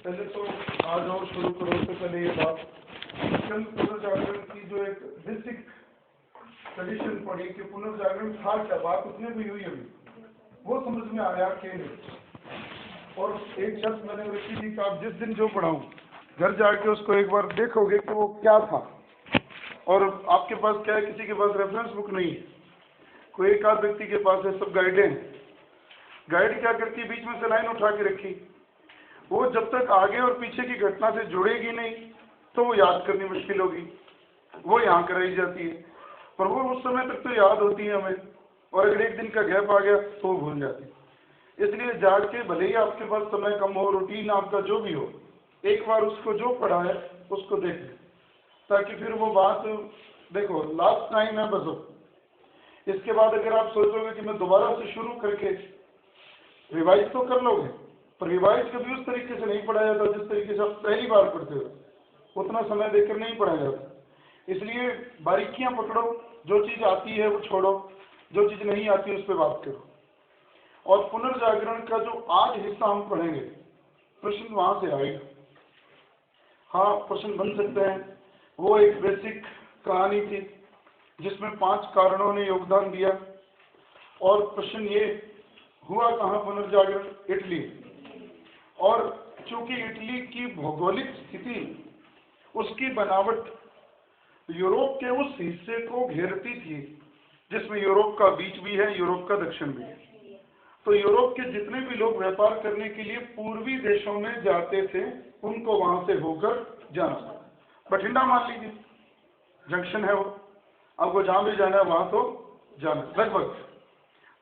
पहले तो आज और शुरू करो उससे पहले ये बात पुनर्जागरण की जो एक बेसिक ट्रेडिशन पड़ी कि पुनर्जागरण था क्या, बात उसने भी हुई अभी वो समझ में आया कि नहीं। और एक शब्द मैंने ऋषि जी का जिस दिन जो पढ़ाऊँ घर जाके उसको एक बार देखोगे कि वो क्या था। और आपके पास क्या है, किसी के पास रेफरेंस बुक नहीं है, कोई एक आध व्यक्ति के पास है, सब गाइडें हैं। गाइड क्या करती है, बीच में से लाइन उठा के रखी, वो जब तक आगे और पीछे की घटना से जुड़ेगी नहीं तो वो याद करनी मुश्किल होगी। वो यहाँ कराई जाती है पर वो उस समय तक तो याद होती है हमें, और अगर एक दिन का गैप आ गया तो वो भूल जाती है। इसलिए जाग के भले ही आपके पास समय कम हो, रूटीन आपका जो भी हो, एक बार उसको जो पढ़ा है उसको देख लें, ताकि फिर वो बात देखो लास्ट टाइम है बस। इसके बाद अगर आप सोचोगे कि मैं दोबारा से शुरू करके रिवाइज तो कर लोगे, पर रिवाइज कभी उस तरीके से नहीं पढ़ा जाता जिस तरीके से आप पहली बार पढ़ते हो। उतना समय देकर नहीं पढ़ा जाता। इसलिए बारीकियां पकड़ो, जो चीज़ आती है वो छोड़ो, जो चीज़ नहीं आती उस पर बात करो। और पुनर्जागरण का जो आज हिस्सा हम पढ़ेंगे, प्रश्न वहाँ से आएगा। हाँ, प्रश्न बन सकते हैं। वो एक बेसिक कहानी थी जिसमें 5 कारणों ने योगदान दिया। और प्रश्न ये हुआ कहाँ पुनर्जागरण? इटली। और चूंकि इटली की भौगोलिक स्थिति, उसकी बनावट यूरोप के उस हिस्से को घेरती थी जिसमें यूरोप का बीच भी है, यूरोप का दक्षिण भी है। तो यूरोप के जितने भी लोग व्यापार करने के लिए पूर्वी देशों में जाते थे, उनको वहां से होकर जाना था। बठिंडा मान लीजिए जंक्शन है वो, अब वो जहां भी जाना है वहां तो जाना लगभग।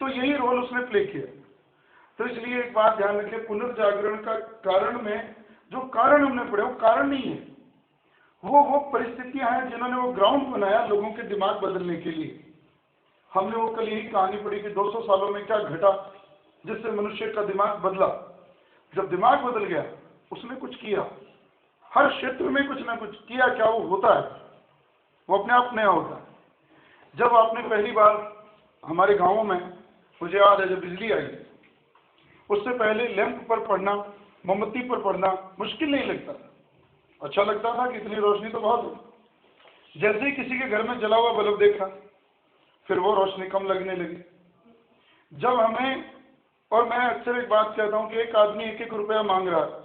तो यही रोल उसने प्ले किया। तो इसलिए एक बात ध्यान रखिए, पुनर्जागरण का कारण में जो कारण हमने पढ़े वो कारण नहीं है, वो परिस्थितियां हैं जिन्होंने वो ग्राउंड बनाया लोगों के दिमाग बदलने के लिए। हमने वो कल यही कहानी पढ़ी कि 200 सालों में क्या घटा जिससे मनुष्य का दिमाग बदला। जब दिमाग बदल गया उसने कुछ किया, हर क्षेत्र में कुछ ना कुछ किया। क्या वो होता है? वो अपने आप नया होता है। जब आपने पहली बार हमारे गाँवों में, मुझे याद है जब बिजली आई, उससे पहले लैंप पर पढ़ना, मोमबत्ती पर पढ़ना मुश्किल नहीं लगता था, अच्छा लगता था कि इतनी रोशनी तो बहुत है। जैसे ही किसी के घर में जला हुआ बल्ब देखा फिर वो रोशनी कम लगने लगी। जब हमें, और मैं अक्सर एक बात कहता हूँ कि एक आदमी 1-1 रुपया मांग रहा है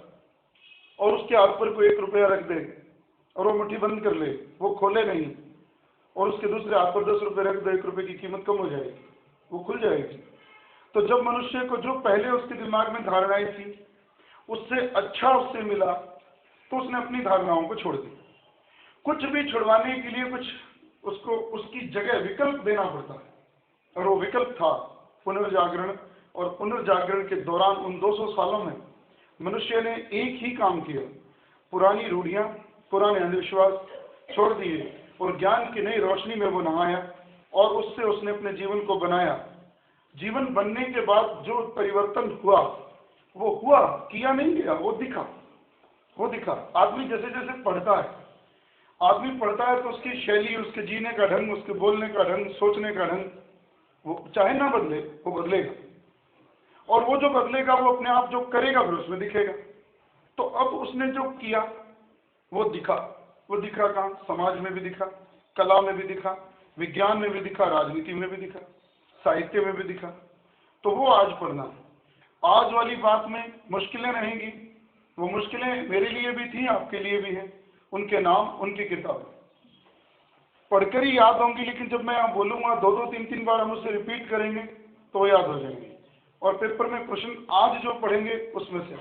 और उसके हाथ पर कोई 1 रुपया रख दे और वो मुट्ठी बंद कर ले, वो खोले नहीं, और उसके दूसरे हाथ पर 10 रुपये रख दे, 1 रुपये की कीमत कम हो जाएगी, वो खुल जाएगी। तो जब मनुष्य को जो पहले उसके दिमाग में धारणाएं थी उससे अच्छा उससे मिला तो उसने अपनी धारणाओं को छोड़ दी। कुछ भी छुड़वाने के लिए कुछ उसको उसकी जगह विकल्प देना पड़ता है, और वो विकल्प था पुनर्जागरण। और पुनर्जागरण के दौरान उन 200 सालों में मनुष्य ने एक ही काम किया, पुरानी रूढ़ियां, पुराने अंधविश्वास छोड़ दिए और ज्ञान की नई रोशनी में वो नहाया, और उससे उसने अपने जीवन को बनाया। जीवन बनने के बाद जो परिवर्तन हुआ वो हुआ, किया नहीं गया, वो दिखा। वो दिखा। आदमी जैसे जैसे पढ़ता है, आदमी पढ़ता है तो उसकी शैली, उसके जीने का ढंग, उसके बोलने का ढंग, सोचने का ढंग, वो चाहे ना बदले वो बदलेगा। और वो जो बदलेगा वो अपने आप जो करेगा फिर उसमें दिखेगा। तो अब उसने जो किया वो दिखा। वो दिखा कहाँ? समाज में भी दिखा, कला में भी दिखा, विज्ञान में भी दिखा, राजनीति में भी दिखा, साहित्य में भी दिखा। तो वो आज पढ़ना। आज वाली बात में मुश्किलें रहेंगी, वो मुश्किलें मेरे लिए भी थी, आपके लिए भी हैं। उनके नाम, उनकी किताब पढ़कर ही याद होंगी, लेकिन जब मैं यहाँ बोलूँगा 2-2, 3-3 बार हम उससे रिपीट करेंगे तो याद हो जाएंगे। और पेपर में प्रश्न आज जो पढ़ेंगे उसमें से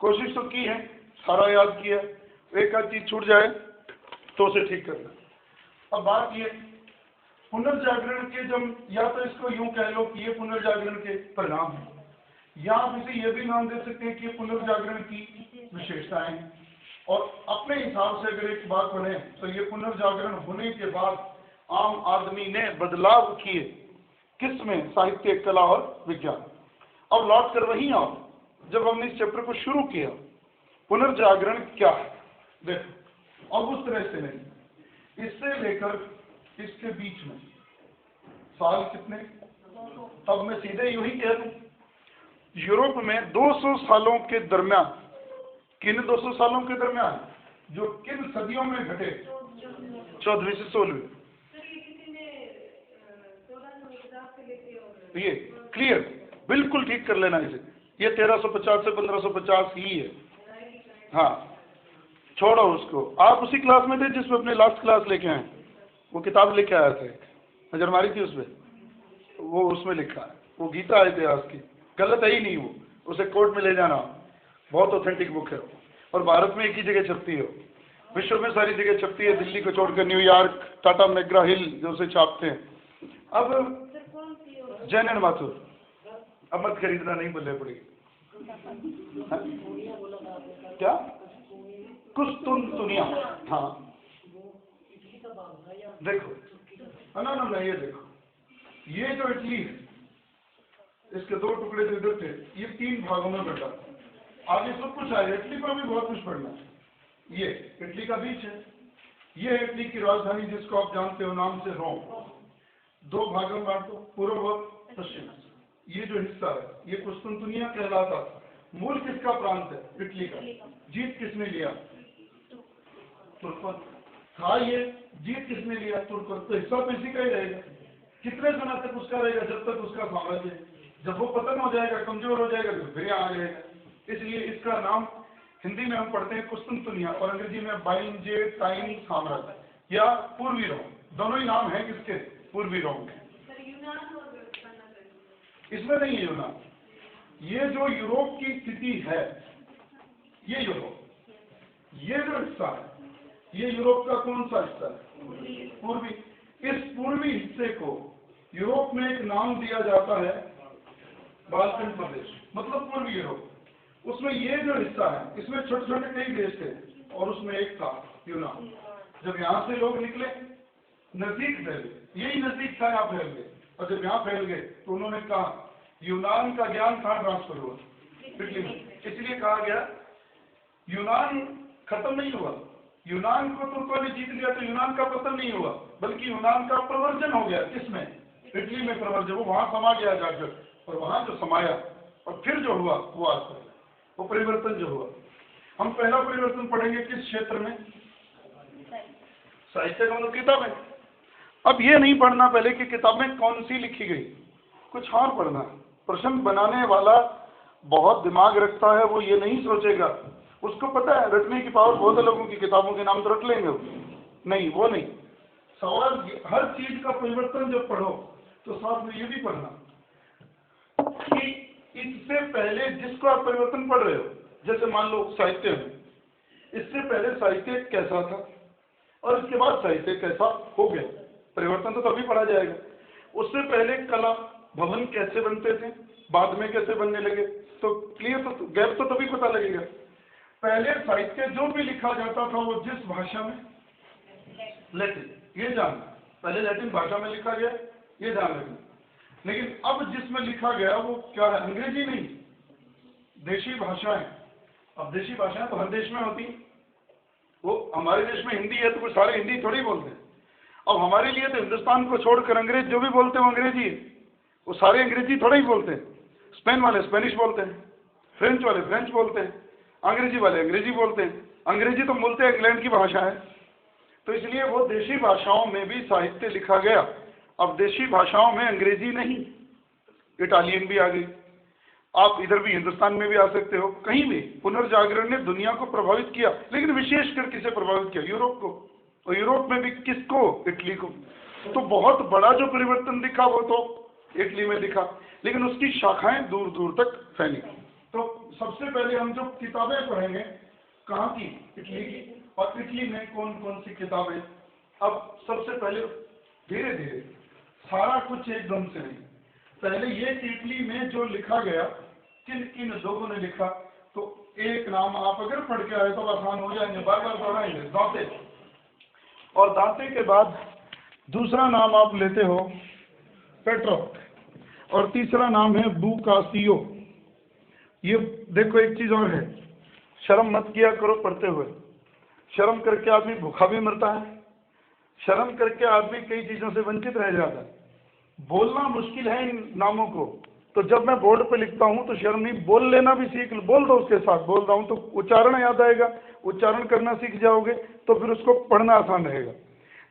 कोशिश तो की है, सारा याद किया, एक आध चीज छूट जाए तो उसे ठीक करना। अब बात ये पुनर्जागरण के, जब या तो इसको यूं कह लो कि ये पुनर्जागरण के परिणाम है, या आप इसे ये भी नाम दे सकते हैं कि पुनर्जागरण की विशेषताएं हैं। और अपने हिसाब से अगर एक बात बने तो ये पुनर्जागरण होने के बाद आम आदमी ने बदलाव किए, किसमें? साहित्य, कला और विज्ञान। अब लौट कर वहीं आओ, जब हमने इस चैप्टर को शुरू किया, पुनर्जागरण क्या है देखो। अब उस तरह से नहीं, इससे लेकर इसके बीच में साल कितने? अब मैं सीधे यू ही कह दूं, यूरोप में 200 सालों के दरमियान किन 200 सालों के दरमियान, जो किन सदियों में घटे, 14वीं से 16वीं। ये क्लियर, बिल्कुल ठीक कर लेना इसे, ये 1350 से 1550 ही है। हाँ, छोड़ो उसको, आप उसी क्लास में थे जिसमें अपने लास्ट क्लास लेके आए, वो किताब लेके आया था, नजर मारी थी उसमें, वो उसमें लिखा है, वो गीता है इतिहास की, गलत है ही नहीं वो, उसे कोर्ट में ले जाना, बहुत ऑथेंटिक बुक है, और भारत में एक ही जगह छपती है, विश्व में सारी जगह छपती है, दिल्ली को छोड़कर न्यूयॉर्क, टाटा मैकग्रा हिल जो उसे छापते हैं। अब जैन एंड माथुर, अब मत खरीदना, नहीं बोलने पड़ेगी। क्या कुस्तुनतुनिया, हाँ देखो, ना ये देखो, ये जो इटली है, इसके 2 टुकड़े जो इधर थे, ये 3 भागों में बटा, आगे सब कुछ आया, इटली पर भी बहुत कुछ पढ़ना है। ये इटली का बीच है, ये इटली की राजधानी जिसको आप जानते हो नाम से रोम, 2 भागों में बांटो, पूर्व और पश्चिम। ये जो हिस्सा है ये कुस्तुनतुनिया कहलाता, मूल किसका प्रांत है? इटली का। जीत किसने लिया? तुर्कों था। ये जीत किसने लिया? तुर्कों। तो हिस्सा तो इसी का ही रहेगा। कितने समय तक उसका रहेगा? जब तक उसका साम्राज्य है। जब वो पतन हो जाएगा, कमजोर हो जाएगा, तो फिर यहाँ आ जाएगा। इसलिए इसका नाम हिंदी में हम पढ़ते हैं कुस्तुनतुनिया, और अंग्रेजी में बाइजेंटाइन साम्राज्य या पूर्वी रोम। दोनों ही नाम है किसके? पूर्वी रोम के। इसमें नहीं है यूनान। ये जो यूरोप की स्थिति है, ये यूरोप, ये जो हिस्सा है, ये यूरोप का कौन सा हिस्सा है? पूर्वी। इस पूर्वी हिस्से को यूरोप में एक नाम दिया जाता है बाल्कन प्रदेश, मतलब पूर्वी यूरोप। उसमें ये जो हिस्सा है, इसमें छोटे छोटे कई देश थे, और उसमें एक था यूनान। जब यहाँ से लोग निकले, नजदीक फैले, यही नजदीक था, यहाँ फैल गए, और जब यहाँ फैल गए तो उन्होंने कहा यूनान का ज्ञान कहाँ ट्रांसफर हुआ? इटली में। इसलिए कहा गया यूनान खत्म नहीं हुआ। यूनान को तुर्कों ने जीत लिया तो यूनान का पतन नहीं हुआ, बल्कि यूनान का प्रवर्जन हो गया। किसमें? इटली में प्रवर्जन। वो वहां समा गया जाकर, और वहां जो समाया और फिर जो हुआ वो आज तक, वो परिवर्तन जो हुआ। हम पहला परिवर्तन पढ़ेंगे किस क्षेत्र में? साहित्य का मतलब किताबें। अब ये नहीं पढ़ना पहले कि किताबें कौन सी लिखी गई, कुछ और पढ़ना। प्रश्न बनाने वाला बहुत दिमाग रखता है, वो ये नहीं सोचेगा, उसको पता है रटने की पावर बहुत है लोगों की, किताबों के नाम तो रट लेंगे वो। नहीं, वो नहीं। सवाल हर चीज का परिवर्तन जब पढ़ो तो साथ में ये भी पढ़ना कि इससे पहले जिसको आप परिवर्तन पढ़ रहे हो, जैसे मान लो साहित्य में, इससे पहले साहित्य कैसा था और इसके बाद साहित्य कैसा हो गया। परिवर्तन तो तभी पढ़ा जाएगा। उससे पहले कला भवन कैसे बनते थे, बाद में कैसे बनने लगे, तो क्लियर, तो गैप तो तभी पता लगेगा। पहले साहित्य जो भी लिखा जाता था वो जिस भाषा में, लैटिन, ये जानना, पहले लैटिन भाषा में लिखा गया, ये ध्यान रखना। लेकिन अब जिसमें लिखा गया वो क्या है? अंग्रेजी नहीं, देशी भाषाएं। अब देशी भाषाएं तो हर देश में होती, वो हमारे देश में हिंदी है तो कोई सारे हिंदी थोड़ी बोलते हैं। अब हमारे लिए तो हिंदुस्तान को छोड़कर अंग्रेज जो भी बोलते हैं वो अंग्रेजी है, वो सारे अंग्रेजी थोड़ा ही बोलते हैं। स्पेन वाले स्पेनिश बोलते हैं, फ्रेंच वाले फ्रेंच बोलते हैं, अंग्रेजी वाले अंग्रेजी बोलते हैं। अंग्रेजी तो मूलतः इंग्लैंड की भाषा है, तो इसलिए वो देशी भाषाओं में भी साहित्य लिखा गया। अब देशी भाषाओं में अंग्रेजी नहीं, इटालियन भी आ गई। आप इधर भी हिंदुस्तान में भी आ सकते हो, कहीं भी। पुनर्जागरण ने दुनिया को प्रभावित किया, लेकिन विशेषकर किसे प्रभावित किया? यूरोप को। और यूरोप में भी किसको? इटली को। तो बहुत बड़ा जो परिवर्तन दिखा वो तो इटली में दिखा, लेकिन उसकी शाखाएं दूर दूर तक फैली। तो सबसे पहले हम जो किताबें पढ़ेंगे, कहाँ की? इटली की। और इटली में कौन कौन सी किताबें? अब सबसे पहले धीरे धीरे, सारा कुछ एकदम से नहीं। पहले ये इटली में जो लिखा गया, किन किन लोगों ने लिखा, तो एक नाम आप अगर पढ़ के आए तो आसान हो जाएंगे, बार बार पढ़ाएंगे, दांते। और दांते के बाद दूसरा नाम आप लेते हो पेट्रोक, और तीसरा नाम है बुकासियो। ये देखो एक चीज और है, शर्म मत किया करो पढ़ते हुए। शर्म करके आदमी भूखा भी मरता है, शर्म करके आदमी कई चीजों से वंचित रह जाता है। बोलना मुश्किल है इन नामों को, तो जब मैं बोर्ड पे लिखता हूँ तो शर्म नहीं, बोल लेना भी सीख लो, बोल दो उसके साथ, बोल रहा हूँ तो उच्चारण याद आएगा, उच्चारण करना सीख जाओगे तो फिर उसको पढ़ना आसान रहेगा।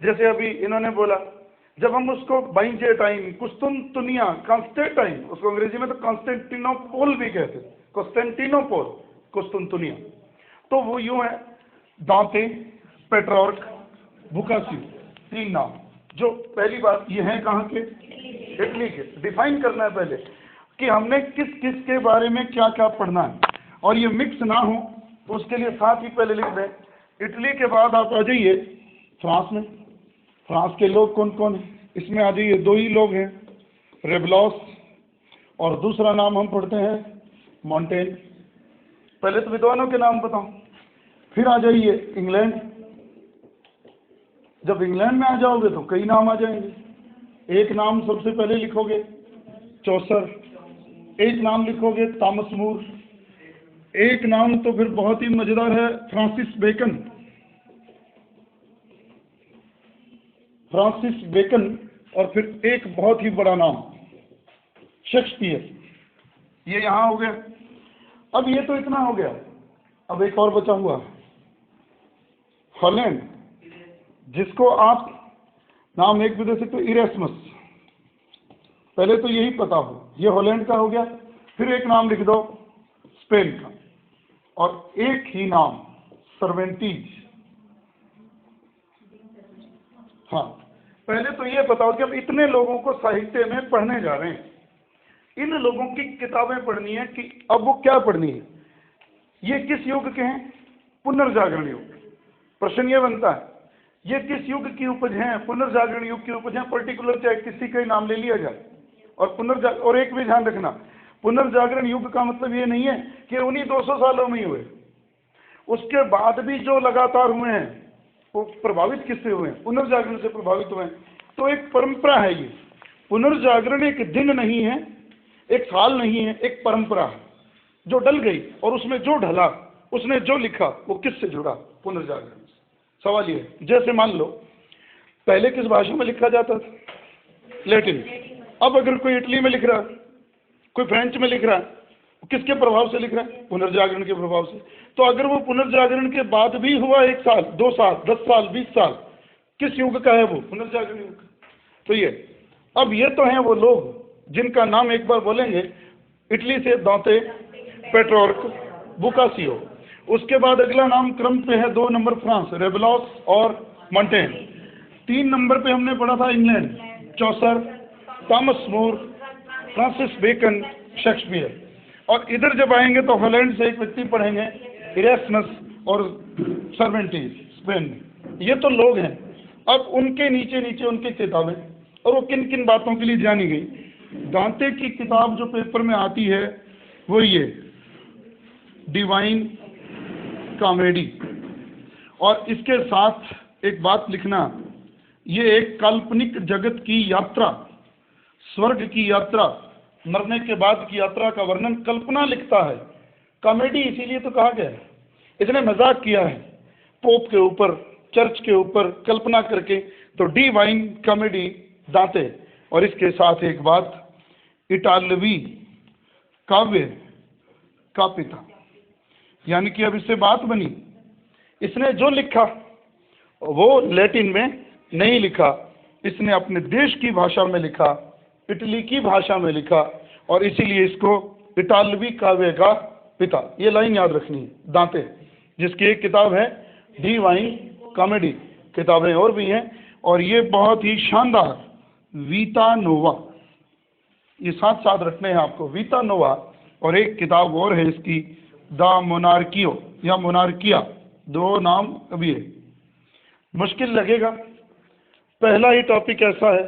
जैसे अभी इन्होंने बोला, जब हम उसको बाइंजे टाइम कुस्तुनतुनिया कॉन्स्टेंटाइन, उसको अंग्रेजी में तो कॉन्स्टेंटिनोपोल भी कहते हैं, कॉन्स्टेंटिनोपोल कुस्तुनतुनिया, तो वो यूं है दांते, पेट्रॉर्क, बुकासी, 3 नाम। जो पहली बात ये है कहाँ के, इटली के। डिफाइन करना है पहले कि हमने किस किस के बारे में क्या क्या पढ़ना है, और ये मिक्स ना हो तो उसके लिए साथ ही पहले लिख दें। इटली के बाद आप आ जाइए फ्रांस में। फ्रांस के लोग कौन कौन हैं, इसमें आ जाइए 2 ही लोग हैं, रेबलॉस और दूसरा नाम हम पढ़ते हैं मॉन्टेन। पहले तो विद्वानों के नाम बताऊं, फिर आ जाइए इंग्लैंड। जब इंग्लैंड में आ जाओगे तो कई नाम आ जाएंगे। एक नाम सबसे पहले लिखोगे चौसर, एक नाम लिखोगे थॉमस मूर, एक नाम तो फिर बहुत ही मजेदार है फ्रांसिस बेकन, फ्रांसिस बेकन, और फिर एक बहुत ही बड़ा नाम शेक्सपियर। ये यहाँ हो गया। अब ये तो इतना हो गया, अब एक और बचा हुआ हॉलैंड, जिसको आप नाम एक भी दे सकते हो, इरेस्मस। पहले तो यही पता हो, ये हॉलैंड का हो गया। फिर एक नाम लिख दो स्पेन का, और एक ही नाम सर्वेंटीज। हाँ, पहले तो ये बताओ कि अब इतने लोगों को साहित्य में पढ़ने जा रहे हैं, इन लोगों की किताबें पढ़नी है कि अब वो क्या पढ़नी है, ये किस युग के हैं, पुनर्जागरण युग। प्रश्न ये बनता है ये किस युग की उपज है, पुनर्जागरण युग की उपज है। पर्टिकुलर चाहे किसी का ही नाम ले लिया जाए। और एक भी ध्यान रखना, पुनर्जागरण युग का मतलब ये नहीं है कि उन्हीं 200 सालों में ही हुए, उसके बाद भी जो लगातार हुए हैं वो प्रभावित किससे हुए हैं, पुनर्जागरण से प्रभावित हुए हैं। तो एक परंपरा है ये। पुनर्जागरण एक दिन नहीं है, एक साल नहीं है, एक परंपरा है जो डल गई, और उसमें जो ढला, उसने जो लिखा वो किससे जुड़ा, पुनर्जागरण से। सवाल ये है, जैसे मान लो पहले किस भाषा में लिखा जाता था, लैटिन। अब अगर कोई इटली में लिख रहा है, कोई फ्रेंच में लिख रहा है, किसके प्रभाव से लिख रहा है, पुनर्जागरण के प्रभाव से। तो अगर वो पुनर्जागरण के बाद भी हुआ 1 साल, 2 साल, 10 साल, 20 साल, किस युग का है वो, पुनर्जागरण युग का। तो ये अब ये तो हैं वो लोग जिनका नाम एक बार बोलेंगे, इटली से दांते, पेट्रॉर्क, बुकासियो। उसके बाद अगला नाम क्रम पे है 2 नंबर फ्रांस, रेबलॉस और मॉन्टेन। 3 नंबर पे हमने पढ़ा था इंग्लैंड, चौसर, थॉमस मूर, फ्रांसिस बेकन, शेक्सपियर। और इधर जब आएंगे तो हॉलैंड से एक व्यक्ति पढ़ेंगे, इरेस्मस और सर्वेंटीज, स्पेन। ये तो लोग हैं। अब उनके नीचे नीचे उनकी किताबें, और वो किन किन बातों के लिए जानी गई। दांते की किताब जो पेपर में आती है वो ये डिवाइन कॉमेडी, और इसके साथ एक बात लिखना, ये एक काल्पनिक जगत की यात्रा, स्वर्ग की यात्रा, मरने के बाद की यात्रा का वर्णन कल्पना लिखता है। कॉमेडी इसीलिए तो कहा गया है, इसने मजाक किया है पोप के ऊपर, चर्च के ऊपर, कल्पना करके। तो डिवाइन कॉमेडी दांते। और इसके साथ एक बात, इटालवी काव्य का पिता, यानी कि अब इससे बात बनी, इसने जो लिखा वो लैटिन में नहीं लिखा, इसने अपने देश की भाषा में लिखा, इटली की भाषा में लिखा, और इसीलिए इसको इटालवी काव्य का पिता। ये लाइन याद रखनी है, दांते, जिसकी एक किताब है डिवाइन कॉमेडी। किताबें और भी हैं, और ये बहुत ही शानदार वीता नोवा, ये साथ साथ रखने हैं आपको, वीता नोवा। और एक किताब और है इसकी, द मोनार्कियो या मोनार्किया। 2 नाम अभी है, मुश्किल लगेगा। पहला ही टॉपिक ऐसा है,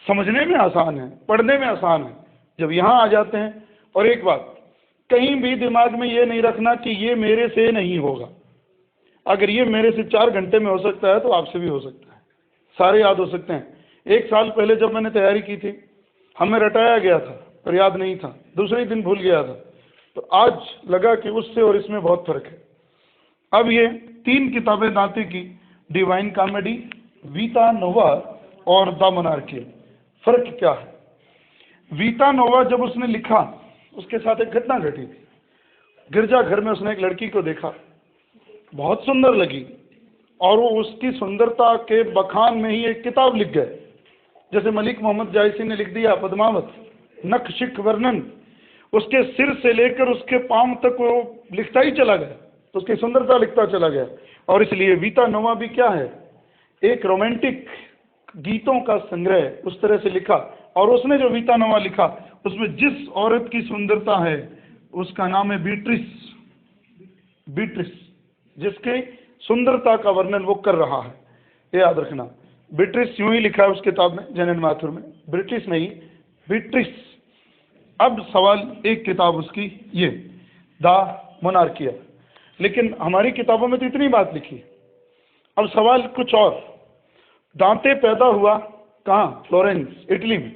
समझने में आसान है, पढ़ने में आसान है, जब यहाँ आ जाते हैं। और एक बात, कहीं भी दिमाग में ये नहीं रखना कि ये मेरे से नहीं होगा। अगर ये मेरे से 4 घंटे में हो सकता है तो आपसे भी हो सकता है, सारे याद हो सकते हैं। 1 साल पहले जब मैंने तैयारी की थी, हमें रटाया गया था पर याद नहीं था, दूसरे दिन भूल गया था। तो आज लगा कि उससे और इसमें बहुत फर्क है। अब ये 3 किताबें दांते की, डिवाइन कॉमेडी, वीता नोवा और द मोनार्की। फर्क क्या है? वीता नोवा जब उसने लिखा, उसके साथ एक घटना घटी थी। गिरजा घर में उसने एक लड़की को देखा, बहुत सुंदर लगी, और वो उसकी सुंदरता के बखान में ही एक किताब लिख गए। जैसे मलिक मोहम्मद जायसी ने लिख दिया पद्मावत, नख शिख वर्णन, उसके सिर से लेकर उसके पांव तक वो लिखता ही चला गया, तो उसकी सुंदरता लिखता चला गया। और इसलिए वीता नोवा भी क्या है, एक रोमांटिक गीतों का संग्रह उस तरह से लिखा। और उसने जो वीता नोवा लिखा, उसमें जिस औरत की सुंदरता है उसका नाम है बीट्रिस। बीट्रिस, जिसके सुंदरता का वर्णन वो कर रहा है, ये याद रखना। बीट्रिस यूं ही लिखा है उस किताब में, जनन माथुर में, ब्रिटिश नहीं, बीट्रिस। अब सवाल, एक किताब उसकी ये द मोनार्किया, लेकिन हमारी किताबों में तो इतनी बात लिखी। अब सवाल कुछ और। दांते पैदा हुआ कहाँ? फ्लोरेंस, इटली में।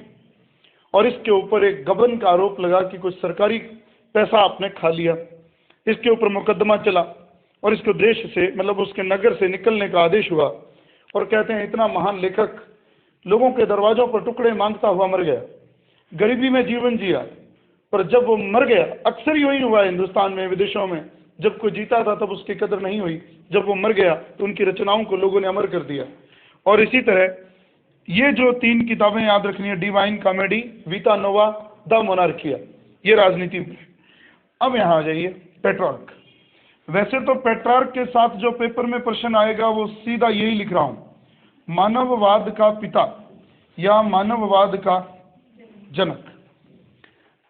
और इसके ऊपर एक गबन का आरोप लगा कि कुछ सरकारी पैसा आपने खा लिया। इसके ऊपर मुकदमा चला और इसको देश से, मतलब उसके नगर से निकलने का आदेश हुआ। और कहते हैं इतना महान लेखक लोगों के दरवाजों पर टुकड़े मांगता हुआ मर गया, गरीबी में जीवन जिया, पर जब वो मर गया, अक्सर यही हुआ हिंदुस्तान में, विदेशों में, जब कोई जीता था तब उसकी कदर नहीं हुई, जब वो मर गया तो उनकी रचनाओं को लोगों ने अमर कर दिया। और इसी तरह ये जो 3 किताबें याद रखनी है, डिवाइन कॉमेडी, वीता नोवा, द मोनार्किया, ये राजनीति में। अब यहाँ आ जाइए, पेट्रार्क। वैसे तो पेट्रार्क के साथ जो पेपर में प्रश्न आएगा वो सीधा यही लिख रहा हूँ, मानववाद का पिता या मानववाद का जनक।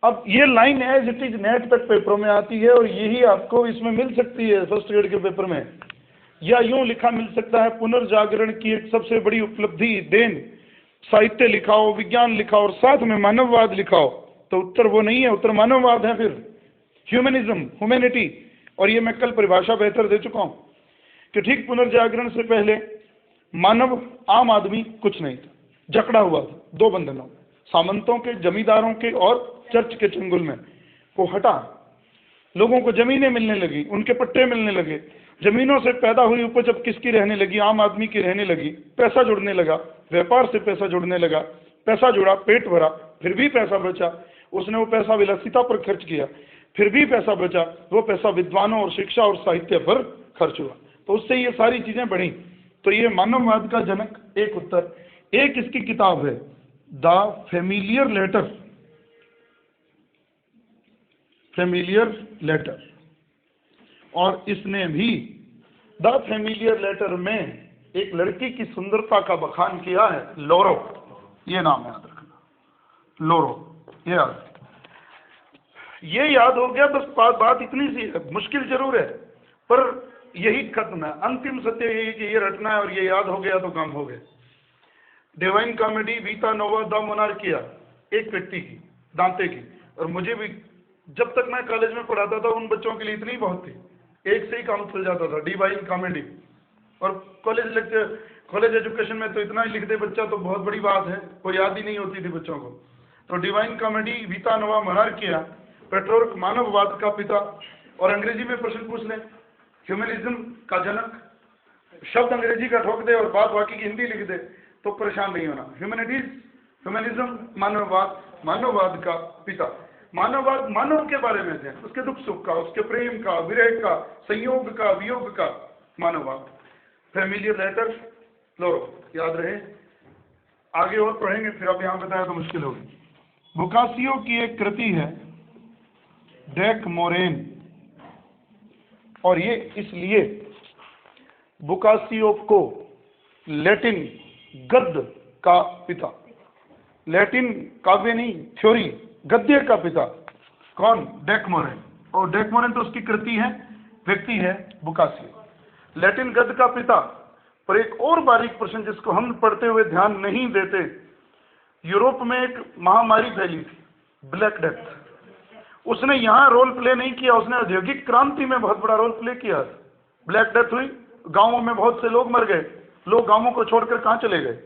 अब ये line as it is NET तक पेपरों में आती है और यही आपको इसमें मिल सकती है फर्स्ट ग्रेड के पेपर में, या यूं लिखा मिल सकता है, पुनर्जागरण की एक सबसे बड़ी उपलब्धि देन, साहित्य लिखाओ, विज्ञान लिखाओ और साथ में मानववाद लिखाओ। तो उत्तर वो नहीं है, उत्तर मानववाद है, फिर ह्यूमनिज्म, ह्यूमैनिटी। और ये मैं कल परिभाषा बेहतर दे चुका हूँ कि ठीक पुनर्जागरण से पहले मानव, आम आदमी कुछ नहीं था, जकड़ा हुआ था 2 बंधनों, सामंतों के, जमींदारों के और चर्च के चंगुल में। वो हटा, लोगों को जमीनें मिलने लगी, उनके पट्टे मिलने लगे, जमीनों से पैदा हुई उपज अब किसकी रहने लगी? आम आदमी की रहने लगी। पैसा जुड़ने लगा, व्यापार से पैसा जुड़ने लगा, पैसा जुड़ा, पेट भरा, फिर भी पैसा बचा, उसने वो पैसा विलासिता पर खर्च किया, फिर भी पैसा बचा, वो पैसा विद्वानों और शिक्षा और साहित्य पर खर्च हुआ, तो उससे ये सारी चीजें बढ़ी। तो ये मानववाद का जनक एक उत्तर। एक इसकी किताब है the familiar letter, familiar letter, और इसने भी द फेमिलियर लेटर में एक लड़की की सुंदरता का बखान किया है, लोरो, ये नाम याद रखना, लोरो, ये याद हो गया बस। बात इतनी सी है, मुश्किल जरूर है पर यही खत्म है, अंतिम सत्य यही कि ये रटना है और ये याद हो गया तो काम हो गया। डिवाइन कॉमेडी, वीता नोवा, द मोनार्किया, एक व्यक्ति की, दांते की। और मुझे भी जब तक मैं कॉलेज में पढ़ाता था उन बच्चों के लिए इतनी बहुत थी, एक से ही काम चल जाता था, डिवाइन कॉमेडी। और कॉलेज एजुकेशन में तो इतना ही लिख दे बच्चा तो बहुत बड़ी बात है, कोई याद ही नहीं होती थी बच्चों को। तो डिवाइन कॉमेडी, वीता नोवा, मोनार्किया, पेट्रार्क मानववाद का पिता, और अंग्रेजी में प्रश्न पूछ लें, ह्यूमनिज्म का जनक, शब्द अंग्रेजी का ठोक दे और बात बाकी की हिंदी लिख दे तो परेशान नहीं होना। ह्यूमैनिटीज, ह्यूमनिज्म, मानववाद, मानववाद का पिता। मानववाद मानव के बारे में है, उसके दुख सुख का, उसके प्रेम का, विरह का, संयोग का, वियोग का, मानववाद। फेमिलियर लेटर, लोरो, याद रहे। आगे और पढ़ेंगे, फिर अब यहाँ बताया तो मुश्किल होगी। बुकासियो की एक कृति है डेक मोरेन, और ये इसलिए बुकासियो को लैटिन गद्य का पिता, लैटिन काव्य नहीं, थ्योरी, गद्य का पिता कौन? De Montaigne. और डेक मोरेन तो उसकी कृति है, व्यक्ति है बुकासियो, लैटिन गद्य का पिता। पर एक और बारीक प्रश्न जिसको हम पढ़ते हुए ध्यान नहीं देते, यूरोप में एक महामारी फैली थी, ब्लैक डेथ। उसने यहाँ रोल प्ले नहीं किया, उसने औद्योगिक क्रांति में बहुत बड़ा रोल प्ले किया। ब्लैक डेथ हुई, गांवों में बहुत से लोग मर गए, लोग गांवों को छोड़कर कहाँ चले गए?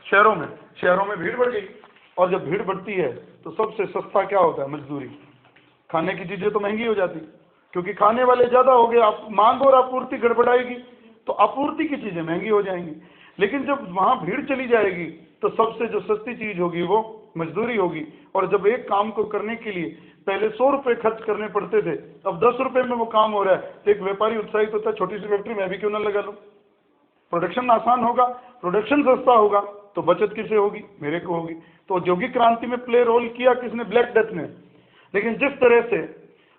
शहरों में। शहरों में भीड़ बढ़ गई, और जब भीड़ बढ़ती है तो सबसे सस्ता क्या होता है? मजदूरी। खाने की चीजें तो महंगी हो जाती, क्योंकि खाने वाले ज्यादा हो गए, आप मांग और आपूर्ति गड़बड़ाएगी तो आपूर्ति की चीजें महंगी हो जाएंगी। लेकिन जब वहां भीड़ चली जाएगी तो सबसे जो सस्ती चीज होगी वो मजदूरी होगी। और जब एक काम को करने के लिए पहले 100 रुपए खर्च करने पड़ते थे, अब 10 रुपए में वो काम हो रहा है, तो एक व्यापारी उत्साहित होता है, छोटी सी फैक्ट्री में भी क्यों ना लगा लूं, प्रोडक्शन आसान होगा, प्रोडक्शन सस्ता होगा, तो बचत किसे होगी, मेरे को होगी। तो औद्योगिक क्रांति में प्ले रोल किया किसने, ब्लैक डेथ ने। लेकिन जिस तरह से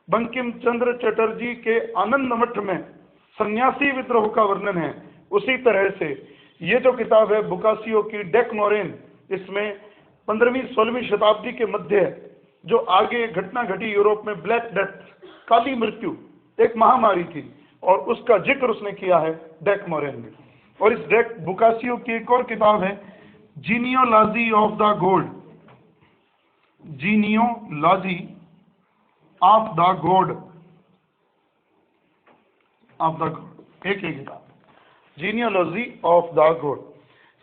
बंकिम चंद्र चटर्जी के आनंद मठ में सन्यासी विद्रोह का वर्णन है, उसी तरह से ये जो किताब है बोकासियो की डेकमोरेन, इसमें 15वीं 16वीं शताब्दी के मध्य जो आगे घटना घटी यूरोप में, ब्लैक डेथ, काली मृत्यु, एक महामारी थी, और उसका जिक्र उसने किया है डेकमोरेन में। और इस बोकासियो की एक और किताब है genealogy of the God, genealogy of the God, एक किताब जीनियोलॉजी ऑफ द गॉड।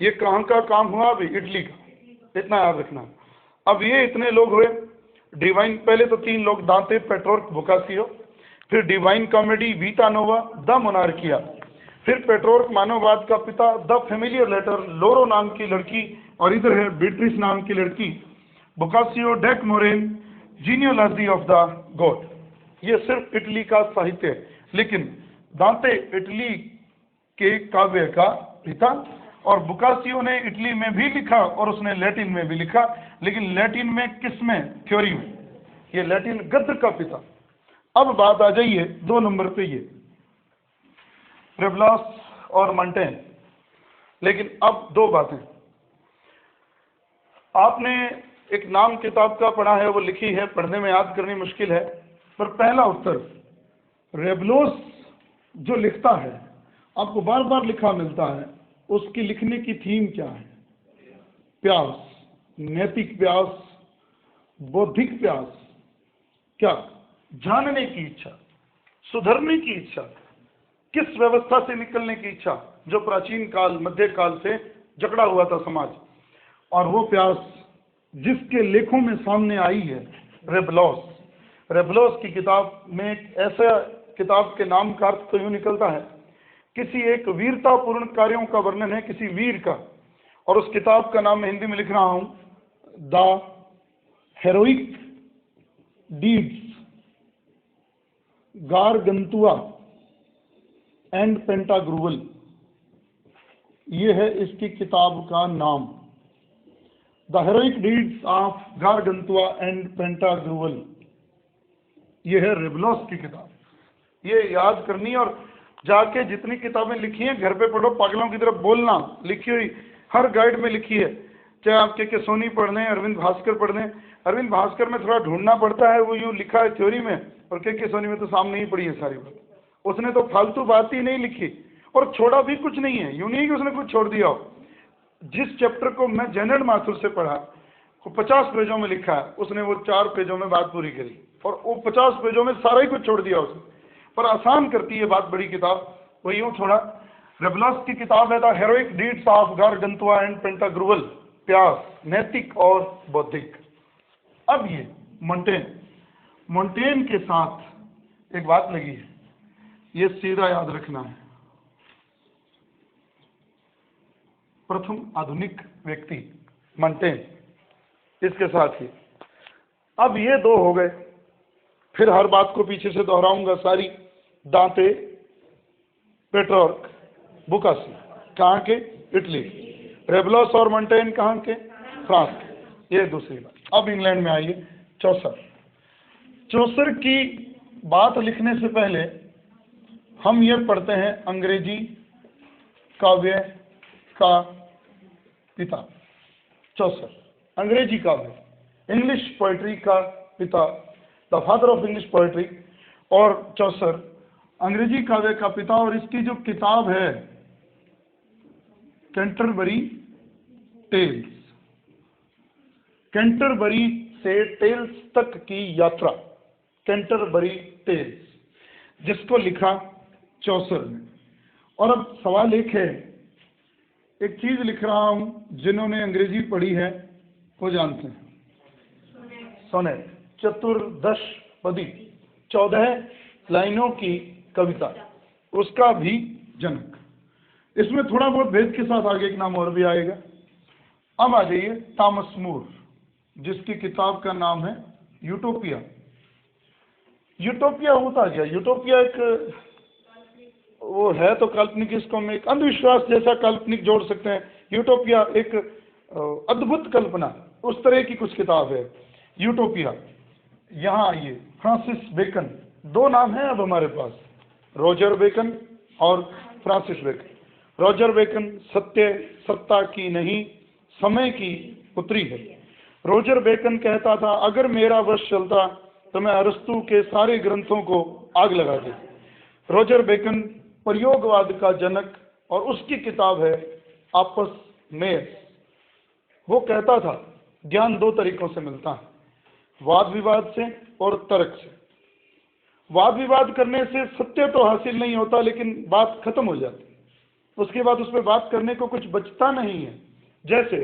ये कहाँ का काम हुआ, अभी इटली का, इतना याद रखना। अब ये इतने लोग हुए डिवाइन, पहले तो 3 लोग, दांते, पेट्रोर्क, बोकासियो, फिर Divine Comedy, Vita Nova, the Monarchia, फिर पेट्रोर्क मानववाद का पिता, द फेमिलियर लेटर, लोरो नाम की लड़की, और इधर है बीट्रिस नाम की लड़की, बोकासियो, डेकमोरेन, जीनियोलॉजी ऑफ द गॉड। ये सिर्फ इटली का साहित्य है, लेकिन दांते इटली के काव्य का पिता, और बोकासियो ने इटली में भी लिखा और उसने लैटिन में भी लिखा, लेकिन लैटिन में किसमें, थ्योरी में, ये लैटिन गद्य का पिता। अब बात आ जाइए 2 नंबर पे, ये रेबलॉस और मोंटेन। लेकिन अब 2 बातें, आपने एक नाम किताब का पढ़ा है, वो लिखी है, पढ़ने में याद करनी मुश्किल है, पर पहला उत्तर, रेबलॉस जो लिखता है, आपको बार बार लिखा मिलता है, उसकी लिखने की थीम क्या है, प्यास, नैतिक प्यास, बौद्धिक प्यास, क्या, जानने की इच्छा, सुधरने की इच्छा, किस व्यवस्था से निकलने की इच्छा जो प्राचीन काल, मध्य काल से जकड़ा हुआ था समाज, और वो प्यास जिसके लेखों में सामने आई है, रेबलॉस। रेबलॉस की किताब में एक ऐसा किताब के नाम का अर्थ तो यूं निकलता है, किसी एक वीरतापूर्ण कार्यों का वर्णन है, किसी वीर का, और उस किताब का नाम मैं हिंदी में लिख रहा हूं, the heroic deeds Gargantua and Pantagruel, ये है इसकी किताब का नाम, the heroic deeds of Gargantua and Pantagruel. ये है रेबलॉस की किताब, ये याद करनी, और जाके जितनी किताबें लिखी हैं घर पे पढ़ो, पागलों की तरफ बोलना, लिखी हुई हर गाइड में लिखी है, चाहे आप के सोनी पढ़ लें, अरविंद भास्कर पढ़ लें। अरविंद भास्कर में थोड़ा ढूंढना पड़ता है, वो यूँ लिखा है थ्योरी में, और के सोनी में तो सामने ही पड़ी है सारी बात। उसने तो फालतू बात ही नहीं लिखी, और छोड़ा भी कुछ नहीं है, यूँ नहीं कि उसने कुछ छोड़ दिया हो। जिस चैप्टर को मैं जेनर माथुर से पढ़ा, वो 50 पेजों में लिखा है, उसने वो 4 पेजों में बात पूरी करी, और वो 50 पेजों में सारा ही कुछ छोड़ दिया उसने, पर आसान करती है बात बड़ी किताब। वो यूँ थोड़ा, रेबलॉस की किताब है the heroic deeds of Gargantua and Pantagruel, प्यास, नैतिक और बौद्धिक। अब ये मोंटेन के साथ एक बात लगी है, ये सीधा याद रखना है, प्रथम आधुनिक व्यक्ति मोंटेन, इसके साथ ही। अब ये 2 हो गए, फिर हर बात को पीछे से दोहराऊंगा सारी, दांते, पेट्रोर्क, बोकासियो, कहाँ के, इटली, रेबलॉस और मोंटेन कहाँ के, फ्रांस के, ये दूसरी बात। अब इंग्लैंड में आइए, चौसर की बात लिखने से पहले हम ये पढ़ते हैं अंग्रेजी काव्य का पिता, चौसर, अंग्रेजी काव्य, इंग्लिश पोइट्री का पिता, the father of English poetry, और चौसर अंग्रेजी काव्य का पिता। और इसकी जो किताब है कैंटरबरी टेल्स, कैंटरबरी से टेल्स तक की यात्रा, कैंटरबरी टेल्स, जिसको लिखा चौसर ने। और अब सवाल एक है, एक चीज लिख रहा हूं, जिन्होंने अंग्रेजी पढ़ी है वो जानते हैं, सोनेट, चतुर्दशपदी, 14 लाइनों की कविता, उसका भी जनक। इसमें थोड़ा बहुत भेद के साथ आगे एक नाम और भी आएगा। अब आ जाइए टॉमस मूर, जिसकी किताब का नाम है यूटोपिया। यूटोपिया होता क्या? यूटोपिया एक वो है तो काल्पनिक, इसको हम एक अंधविश्वास जैसा काल्पनिक जोड़ सकते हैं। यूटोपिया एक अद्भुत कल्पना, उस तरह की कुछ किताब है यूटोपिया। यहाँ आइए, फ्रांसिस बेकन, दो नाम हैं अब हमारे पास, रोजर बेकन और फ्रांसिस बेकन। रोजर बेकन सत्य सत्ता की नहीं, समय की पुत्री है। रोजर बेकन कहता था, अगर मेरा वश चलता तो मैं अरस्तु के सारे ग्रंथों को आग लगा दे। रोजर बेकन प्रयोगवाद का जनक, और उसकी किताब है आपस में। वो कहता था ज्ञान दो तरीकों से मिलता है, वाद विवाद से और तर्क से। वाद विवाद करने से सत्य तो हासिल नहीं होता, लेकिन बात खत्म हो जाती, उसके बाद उस पर बात करने को कुछ बचता नहीं है। जैसे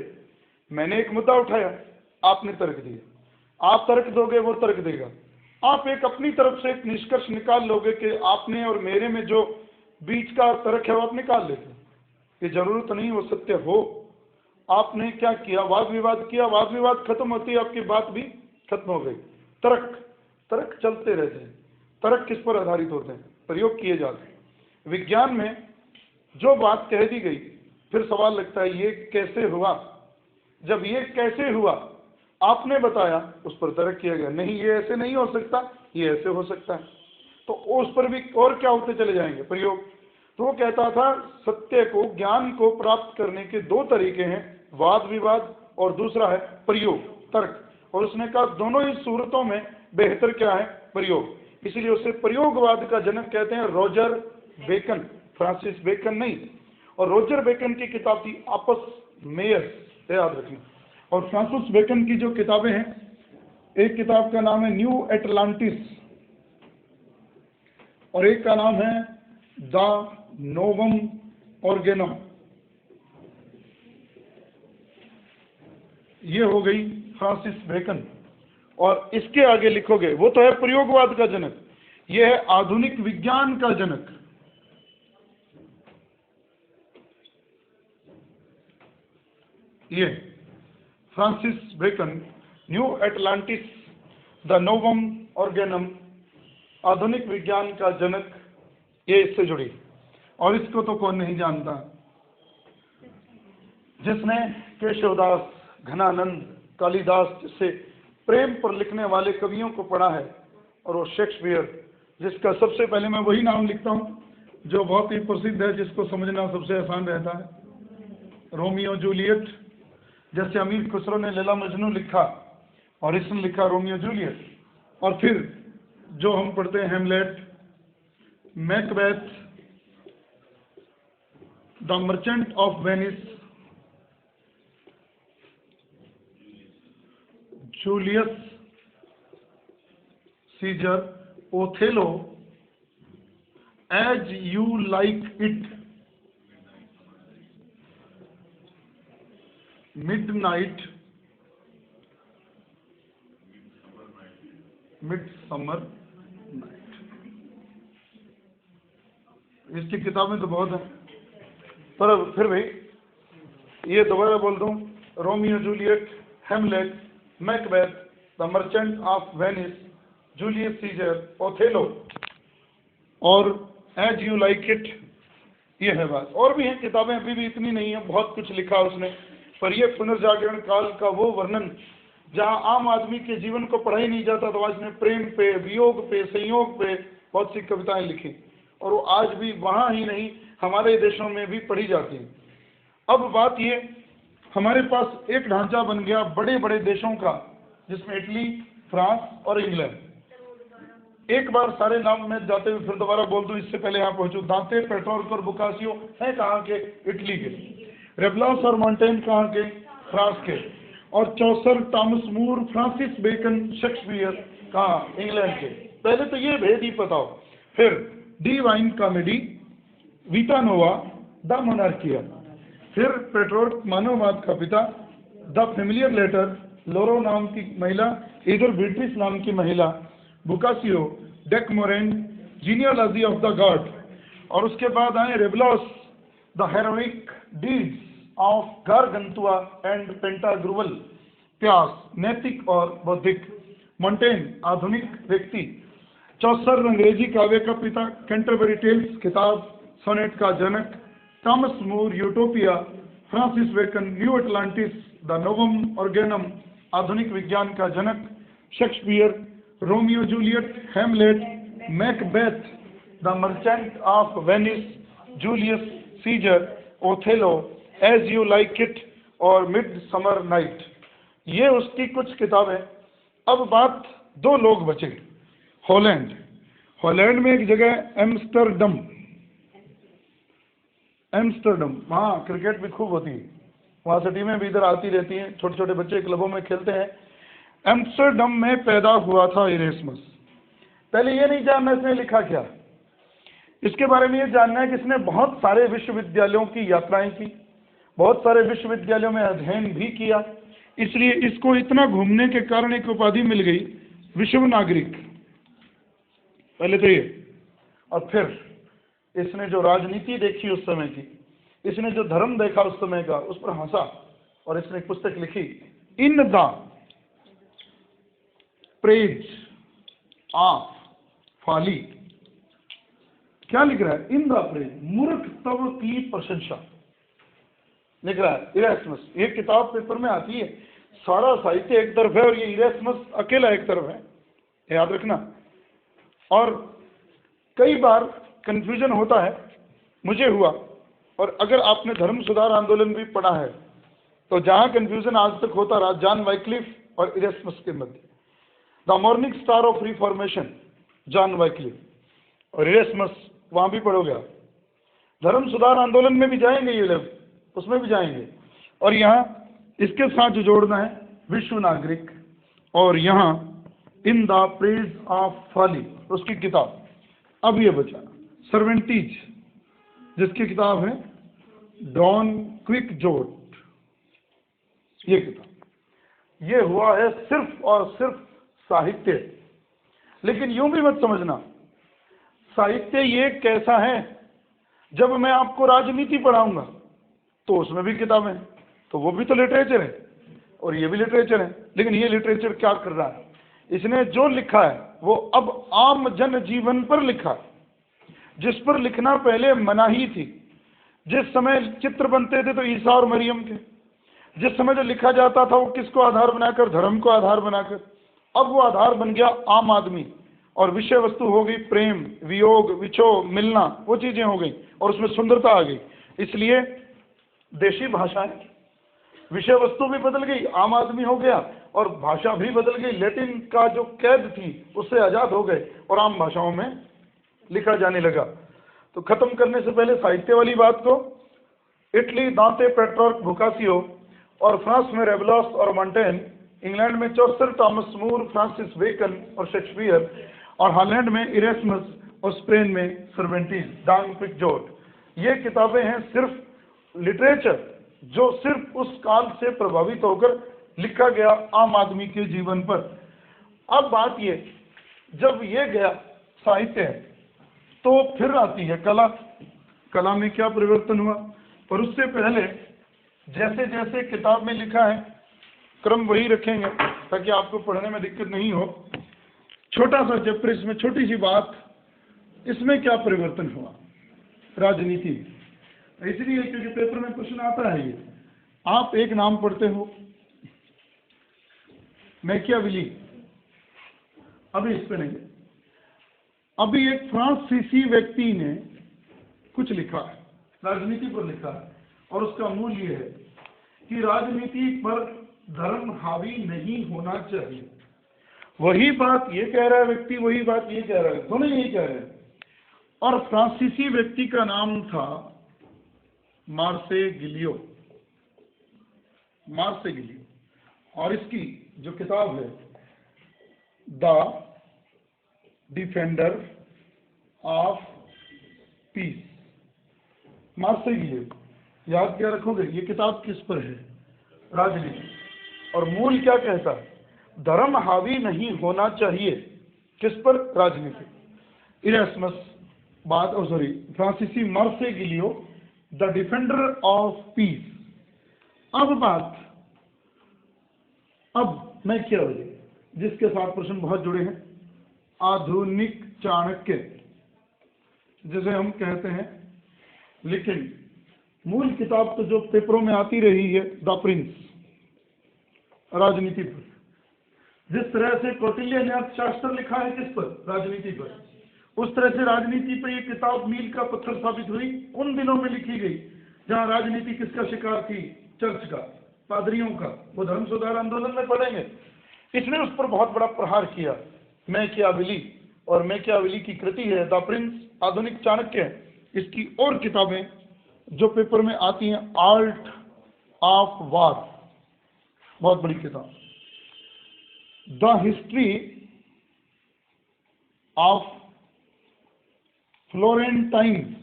मैंने एक मुद्दा उठाया, आपने तर्क दिया, आप तर्क दोगे, वो तर्क देगा, आप एक अपनी तरफ से एक निष्कर्ष निकाल लोगे कि आपने और मेरे में जो बीच का तर्क है वो आप निकाल लेते। ये जरूरत नहीं वो सत्य हो। आपने क्या किया? वाद विवाद किया, वाद विवाद खत्म होती है, आपकी बात भी खत्म हो गई। तर्क चलते रहते हैं। तर्क किस पर आधारित होते हैं? प्रयोग किए जाते हैं। विज्ञान में जो बात कह दी गई, फिर सवाल लगता है ये कैसे हुआ। जब ये कैसे हुआ आपने बताया, उस पर तर्क किया गया, नहीं ये ऐसे नहीं हो सकता, ये ऐसे हो सकता है, तो उस पर भी और क्या होते चले जाएंगे? प्रयोग। तो वो कहता था सत्य को, ज्ञान को प्राप्त करने के दो तरीके हैं, वाद विवाद और दूसरा है प्रयोग, तर्क। और उसने कहा दोनों ही सूरतों में बेहतर क्या है? प्रयोग। इसलिए उसे प्रयोगवाद का जनक कहते हैं, रोजर बेकन, फ्रांसिस बेकन नहीं। और रोजर बेकन की किताब थी आपस मेयर्स, याद रखना। और फ्रांसिस बेकन की जो किताबें हैं, एक किताब का नाम है न्यू एटलांटिस और एक का नाम है द नोवम ऑर्गेनम। ये हो गई फ्रांसिस बेकन। और इसके आगे लिखोगे, वो तो है प्रयोगवाद का जनक, ये है आधुनिक विज्ञान का जनक। ये Francis Bacon, New Atlantis, the Novum Organum, आधुनिक विज्ञान का जनक, ये इससे जुड़ी। और इसको तो कौन नहीं जानता, जिसने केशवदास, घनानंद, कालिदास जैसे प्रेम पर लिखने वाले कवियों को पढ़ा है, और वो शेक्सपियर, जिसका सबसे पहले मैं वही नाम लिखता हूँ जो बहुत ही प्रसिद्ध है, जिसको समझना सबसे आसान रहता है, रोमियो जूलियट। जैसे अमीर खुसरो ने लैला मजनू लिखा और इसने लिखा रोमियो जूलियट। और फिर जो हम पढ़ते हैं Hamlet, Macbeth, the Merchant of Venice, Julius Caesar, Othello, as you like it, midnight, midsummer night. इसकी किताबें तो बहुत हैं, पर फिर भी ये दोबारा बोल दूं, Romeo Juliet, Hamlet, Macbeth, the Merchant of Venice, Julius Caesar, Othello और एज यू लाइक इट। ये है बात। और भी हैं किताबें, अभी भी इतनी नहीं है, बहुत कुछ लिखा उसने। पर ये पुनर्जागरण काल का वो वर्णन जहाँ आम आदमी के जीवन को पढ़ा ही नहीं जाता, तो आज ने प्रेम पे, वियोग पे, संयोग पे बहुत सी कविताएं लिखी, और वो आज भी वहाँ ही नहीं हमारे देशों में भी पढ़ी जाती हैं। अब बात ये, हमारे पास एक ढांचा बन गया बड़े बड़े देशों का, जिसमें इटली, फ्रांस और इंग्लैंड। एक बार सारे नाम में जाते हुए फिर दोबारा बोल दूं, इससे पहले यहाँ पहुंचूं। दांते, पेट्रोर्क और बुकासियो है कहाँ के? इटली के। रेबलॉस और मॉन्टेन कहाँ के? फ्रांस के। और Chaucer, Thomas More, Francis Bacon, Shakespeare कहाँ? इंग्लैंड के। पहले तो ये भेद ही पता हो। फिर Divine Comedy, Vita Nova, the Monarchia. फिर पेट्रोर्क, मानववाद का पिता, द फेमिलियर लेटर, लोरो नाम की महिला, इधर बीट्रिस नाम की महिला, Boccaccio, Decameron, genealogy of the god. और उसके बाद आए Rabelais, the heroic deeds of Gargantua and Pantagruel. प्यास, नैतिक और बौद्धिक। मोंटेन आधुनिक व्यक्ति। चौसर अंग्रेजी काव्य का पिता। कैंटरबरी टेल्स किताब सोनेट का जनक। Thomas More Utopia. Francis Bacon New Atlantis the Novum Organum आधुनिक विज्ञान का जनक। Shakespeare Romeo Juliet, Hamlet, Macbeth, the Merchant of Venice, Julius Caesar, Othello, as you like it और मिड समर नाइट। ये उसकी कुछ किताबें। अब बात दो लोग बचे। हॉलैंड। हॉलैंड में एक जगह एम्स्टर्डम, वहाँ क्रिकेट भी खूब होती है, वहाँ से टीमें भी इधर आती रहती हैं, छोटे छोटे बच्चे क्लबों में खेलते हैं। एम्स्टर्डम में पैदा हुआ था इरेस्मस। पहले ये नहीं जानना इसने लिखा क्या, इसके बारे में ये जानना है कि इसने बहुत सारे विश्वविद्यालयों की यात्राएं की, बहुत सारे विश्वविद्यालयों में अध्ययन भी किया, इसलिए इसको इतना घूमने के कारण एक उपाधि मिल गई, विश्व नागरिक। पहले तो ये, और फिर इसने जो राजनीति देखी उस समय की, इसने जो धर्म देखा उस समय का, उस पर हंसा और इसने एक पुस्तक लिखी, in the praise of folly. क्या लिख रहा है? इन द प्रेज, मूर्खत्व की प्रशंसा लिख रहा है इरेस्मस। ये किताब पेपर में आती है, सारा साहित्य एक तरफ है और ये इरेस्मस अकेला एक तरफ है, याद रखना। और कई बार कंफ्यूजन होता है, मुझे हुआ, और अगर आपने धर्म सुधार आंदोलन भी पढ़ा है तो जहां कंफ्यूजन आज तक होता रहा जॉन वाइक्लिफ और इरेस्मस के मध्य, the morning star of reformation John Wycliffe और इरेस्मस, वहां भी पढ़ोगे आप। धर्म सुधार आंदोलन में भी जाएंगे ये लोग, उसमें भी जाएंगे, और यहाँ इसके साथ जो जोड़ना है विश्व नागरिक, और यहाँ in the praise of folly उसकी किताब। अब ये बचा सर्वेंटीज, जिसकी किताब है डॉन क्विक जोट। ये किताब, ये हुआ है सिर्फ और सिर्फ साहित्य। लेकिन यूं भी मत समझना साहित्य ये कैसा है, जब मैं आपको राजनीति पढ़ाऊंगा तो उसमें भी किताबें, तो वो भी तो लिटरेचर है और ये भी लिटरेचर है। लेकिन ये लिटरेचर क्या कर रहा है, इसने जो लिखा है वो अब आम जन जीवन पर लिखा है, जिस पर लिखना पहले मनाही थी। जिस समय चित्र बनते थे तो ईसा और मरियम के, जिस समय जो लिखा जाता था वो किसको आधार बनाकर, धर्म को आधार बनाकर, अब वो आधार बन गया आम आदमी, और विषय वस्तु हो गई प्रेम, वियोग, विछोह, मिलना, वो चीजें हो गई और उसमें सुंदरता आ गई। इसलिए देशी भाषाएं, विषय वस्तु भी बदल गई, आम आदमी हो गया, और भाषा भी बदल गई। लैटिन का जो कैद थी उससे आजाद हो गए और आम भाषाओं में लिखा जाने लगा। तो खत्म करने से पहले साहित्य वाली बात को, इटली दांते पेट्रोर्क बुकासियो, और फ्रांस में रेबलॉस और मोंटेन, इंग्लैंड में चौसर, थॉमस मूर, फ्रांसिस बेकन और शेक्सपियर, और हॉलैंड में इरेस्मस, और स्पेन में सर्वेंटीज, डॉन क्विक जोट। ये किताबें हैं सिर्फ लिटरेचर जो सिर्फ उस काल से प्रभावित होकर लिखा गया आम आदमी के जीवन पर। अब बात ये, जब ये गया साहित्य है तो फिर आती है कला। कला में क्या परिवर्तन हुआ, और उससे पहले जैसे जैसे किताब में लिखा है क्रम वही रखेंगे ताकि आपको पढ़ने में दिक्कत नहीं हो। छोटा सा चैप्टर, इसमें छोटी सी बात, इसमें क्या परिवर्तन हुआ राजनीति। इसलिए क्योंकि पेपर में प्रश्न आता है, ये आप एक नाम पढ़ते हो मैकियावेली, अभी इस पे नहीं, अभी एक फ्रांसीसी व्यक्ति ने कुछ लिखा है, राजनीति पर लिखा है, और उसका मूल ये है कि राजनीति पर धर्म हावी नहीं होना चाहिए। वही बात ये कह रहा है व्यक्ति, वही बात ये कह रहा है, दोनों यही कह रहे हैं। और फ्रांसीसी व्यक्ति का नाम था मार्सेगिलियो, और इसकी जो किताब है द डिफेंडर ऑफ पीस, मार्सेगिलियो, याद क्या रखोगे, ये किताब किस पर है, राजनीति। और मूल क्या कहता है, धर्म हावी नहीं होना चाहिए, किस पर, राजनीति। इरेस्मस बात, फ्रांसीसी मार्सेगिलियो, द डिफेंडर ऑफ पीस। अब बात अब मैकियावेली, जिसके साथ प्रश्न बहुत जुड़े हैं, आधुनिक चाणक्य जिसे हम कहते हैं, लेकिन मूल किताब तो जो पेपरों में आती रही है, द प्रिंस, राजनीति पर। जिस तरह से कौटिल्य ने अर्थशास्त्र लिखा है किस पर, राजनीति पर, उस तरह से राजनीति पर यह किताब मील का पत्थर साबित हुई। उन दिनों में लिखी गई जहां राजनीति किसका शिकार थी, चर्च का, पादरियों का। वो धर्म सुधार आंदोलन में पढ़ेंगे। इसने उस पर बहुत बड़ा प्रहार किया। मैकियावेली, और मैकियावेली की कृति है द प्रिंस, आधुनिक चाणक्य। इसकी और किताबें जो पेपर में आती हैं, आर्ट ऑफ वार, बहुत बड़ी किताब, the history of Florentine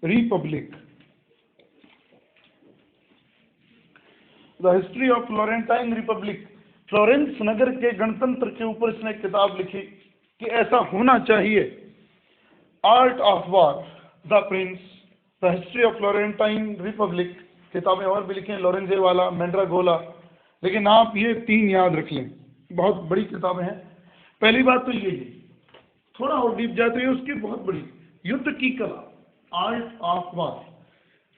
republic, the history of Florentine republic. Florence नगर के गणतंत्र के ऊपर इसने किताब लिखी कि ऐसा होना चाहिए। Art of war, the Prince, the history of Florentine Republic. किताबें और भी लिखी हैं, लोरेंजे वाला, मैंड्रागोला, लेकिन आप ये 3 याद रख लें, बहुत बड़ी किताबें हैं। पहली बात तो ये है, थोड़ा और डीप जाते हैं, उसकी बहुत बड़ी, युद्ध की कला, art of war,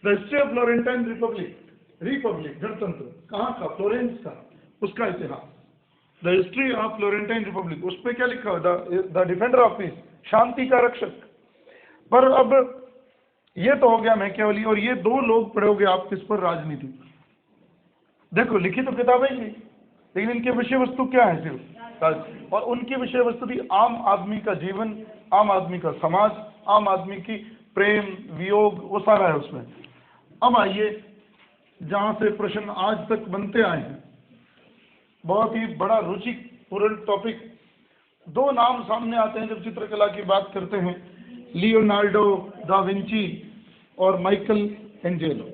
the history of Florentine Republic, Republic गणतंत्र, कहाँ का, फ्लोरेंस का, उसका इतिहास, the history of Florentine Republic. उस पर क्या लिखा है, द डिफेंडर ऑफ पीस, शांति का रक्षक। पर अब ये तो हो गया मैकियावेली, और ये 2 लोग पढ़ोगे आप किस पर, राजनीति। देखो लिखी तो किताबें ही, लेकिन इनके विषय वस्तु क्या है, सिर्फ, और उनकी विषय वस्तु भी आम आदमी का जीवन, आम आदमी का समाज, आम आदमी की प्रेम वियोग, वो सारा है उसमें। अब आइए जहां से प्रश्न आज तक बनते आए हैं, बहुत ही बड़ा रुचिपूर्ण टॉपिक। 2 नाम सामने आते हैं जब चित्रकला की बात करते हैं, लियोनार्डो दा विंची और माइकल एंजेलो।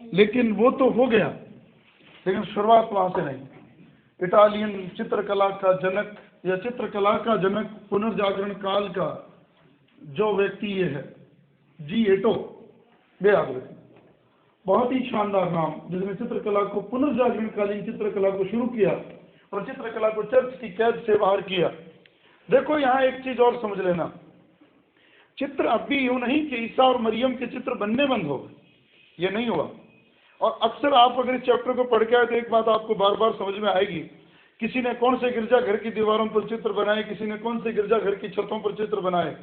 लेकिन वो तो हो गया, लेकिन शुरुआत वहां से नहीं। इटालियन चित्रकला का जनक, या चित्रकला का जनक, पुनर्जागरण काल का जो व्यक्ति ये है, जिएटो, वे याद रखें। बहुत ही शानदार नाम, जिसने चित्रकला को, पुनर्जागरण कालीन चित्रकला को शुरू किया और चित्रकला को चर्च की कैद से बाहर किया। देखो यहाँ एक चीज और समझ लेना, चित्र अब भी यूं नहीं कि ईसा और मरियम के चित्र बनने बंद हो गए, ये नहीं हुआ। और अक्सर आप अगर इस चैप्टर को पढ़ के आए तो एक बात आपको बार बार समझ में आएगी, किसी ने कौन से गिरजाघर की दीवारों पर चित्र बनाए, किसी ने कौन से गिरजाघर की छतों पर चित्र बनाए।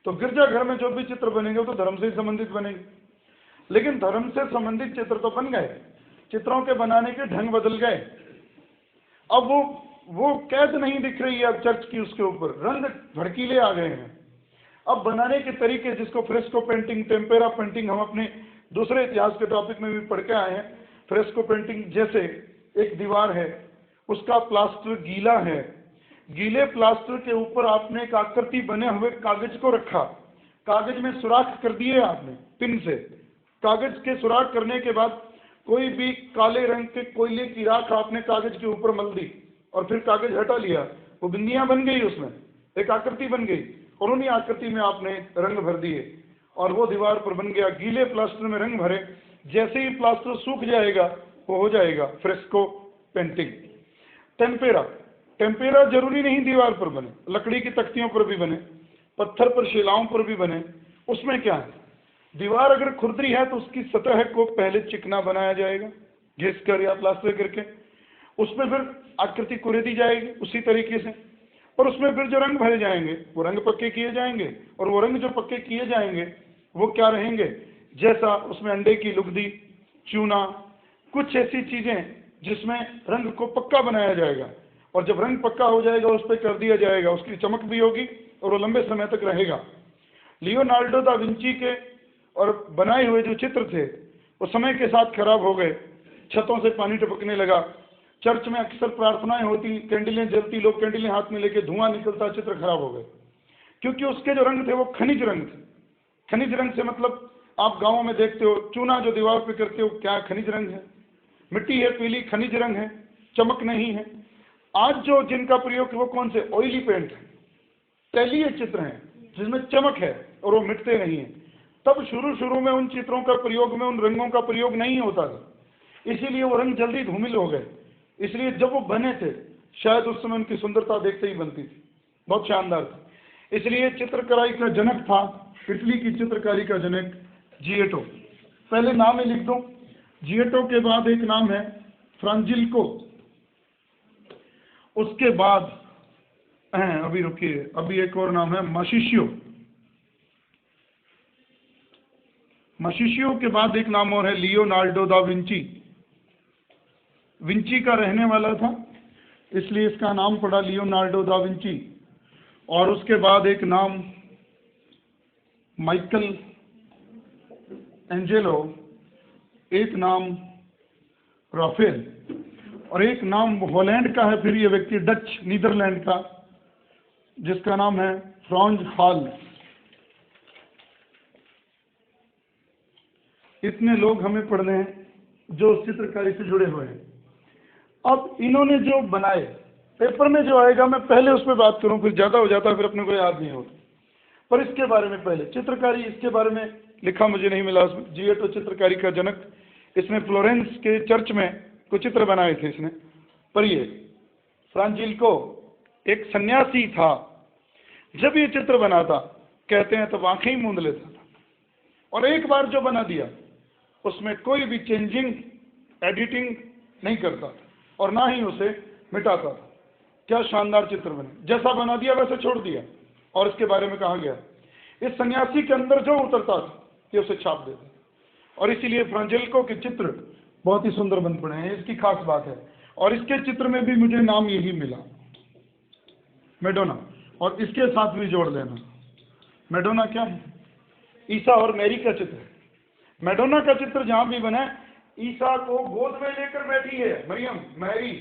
तो गिरजाघर में जो भी चित्र बनेंगे वो तो धर्म से संबंधित बनेंगे, लेकिन धर्म से संबंधित चित्र तो बन गए, चित्रों के बनाने के ढंग बदल गए। अब वो कैद नहीं दिख रही है अब चर्च की, उसके ऊपर रंग भड़कीले आ गए हैं। अब बनाने के तरीके, जिसको फ्रेस्को पेंटिंग, टेम्पेरा पेंटिंग, हम अपने दूसरे इतिहास के टॉपिक में भी पढ़ के आए हैं। फ्रेस्को पेंटिंग जैसे एक दीवार है, उसका प्लास्टर गीला है, गीले प्लास्टर के ऊपर आपने एक आकृति बने हुए कागज को रखा, कागज में सुराख कर दिए आपने पिन से। कागज के सुराख करने के बाद कोई भी काले रंग के कोयले की राख आपने कागज के ऊपर मल दी और फिर कागज हटा लिया, वो बिंदियां बन गई, उसमें एक आकृति बन गई, और उन्हीं आकृति में आपने रंग भर दिए और वो दीवार पर बन गया। गीले प्लास्टर में रंग भरे, जैसे ही प्लास्टर सूख जाएगा वो हो जाएगा फ्रेस्को पेंटिंग। टेम्पेरा, टेम्पेरा जरूरी नहीं दीवार पर बने, लकड़ी की तख्तियों पर भी बने, पत्थर पर, शिलाओं पर भी बने। उसमें क्या है, दीवार अगर खुरदरी है तो उसकी सतह को पहले चिकना बनाया जाएगा घिस कर या प्लास्टर करके, उसमें फिर आकृति कुरेदी जाएगी उसी तरीके से, और उसमें फिर जो रंग भरे जाएंगे वो रंग पक्के किए जाएंगे, और वो रंग जो पक्के किए जाएंगे वो क्या रहेंगे, जैसा उसमें अंडे की लुगदी, चूना, कुछ ऐसी चीजें जिसमें रंग को पक्का बनाया जाएगा, और जब रंग पक्का हो जाएगा उस पर कर दिया जाएगा, उसकी चमक भी होगी और वो लंबे समय तक रहेगा। लियोनार्डो दा विंची के और बनाए हुए जो चित्र थे वो समय के साथ खराब हो गए, छतों से पानी टपकने लगा, चर्च में अक्सर प्रार्थनाएं होती, कैंडलें जलती, लोग कैंडलें हाथ में लेके, धुआं निकलता, चित्र खराब हो गए, क्योंकि उसके जो रंग थे वो खनिज रंग थे। खनिज रंग से मतलब आप गाँवों में देखते हो चूना जो दीवार पे करते हो, क्या खनिज रंग है, मिट्टी है पीली, खनिज रंग है, चमक नहीं है। आज जो जिनका प्रयोग वो कौन से, ऑयली पेंट है, तैलीय चित्र हैं जिसमें चमक है और वो मिटते नहीं है। तब शुरू में उन चित्रों का प्रयोग में उन रंगों का प्रयोग नहीं होता था, इसीलिए वो रंग जल्दी धूमिल हो गए। इसलिए जब वो बने थे शायद उस समय उनकी सुंदरता देखते ही बनती थी, बहुत शानदार थी। इसलिए चित्रकारी का जनक था, इटली की चित्रकारी का जनक जिएटो। पहले नाम ही लिख दो, जिएटो के बाद एक नाम है फ्रांजिल्को, उसके बाद अभी रुकिए, अभी एक और नाम है माशिशियो। माशिशियो के बाद एक नाम और है लियोनार्डो दा विंची। विंची का रहने वाला था इसलिए इसका नाम पड़ा लियोनार्डो दा विंची। और उसके बाद एक नाम माइकल एंजेलो, एक नाम राफेल, और एक नाम हॉलैंड का है, फिर ये व्यक्ति डच नीदरलैंड का, जिसका नाम है फ्रांज हॉल। इतने लोग हमें पढ़ने हैं जो चित्रकारी से जुड़े हुए हैं। अब इन्होंने जो बनाए, पेपर में जो आएगा मैं पहले उस पर बात करूं, फिर ज्यादा हो जाता है, फिर अपने को याद नहीं होता। पर इसके बारे में पहले चित्रकारी, इसके बारे में लिखा मुझे नहीं मिला उसमें। जिएटो चित्रकारी का जनक, इसने फ्लोरेंस के चर्च में कुछ चित्र बनाए थे इसने। पर ये फ्रांजिल्को एक सन्यासी था, जब ये चित्र बनाता कहते हैं तो आंखें ही मूंद लेता था, और एक बार जो बना दिया उसमें कोई भी चेंजिंग एडिटिंग नहीं करता था और ना ही उसे मिटाता था। क्या शानदार चित्र बने, जैसा बना दिया वैसे छोड़ दिया। और इसके बारे में कहा गया इस सन्यासी के अंदर जो उतरता था ये उसे छाप देता, और इसीलिए फ्रांजिल्को के चित्र बहुत ही सुंदर बन पड़े हैं, इसकी खास बात है। और इसके चित्र में भी मुझे नाम यही मिला, मैडोना, और इसके साथ भी जोड़ लेना। मैडोना क्या है? ईसा और मैरी का चित्र है। मैडोना का चित्र जहां भी बना है, ईसा को गोद में लेकर बैठी है मरियम, मैरी,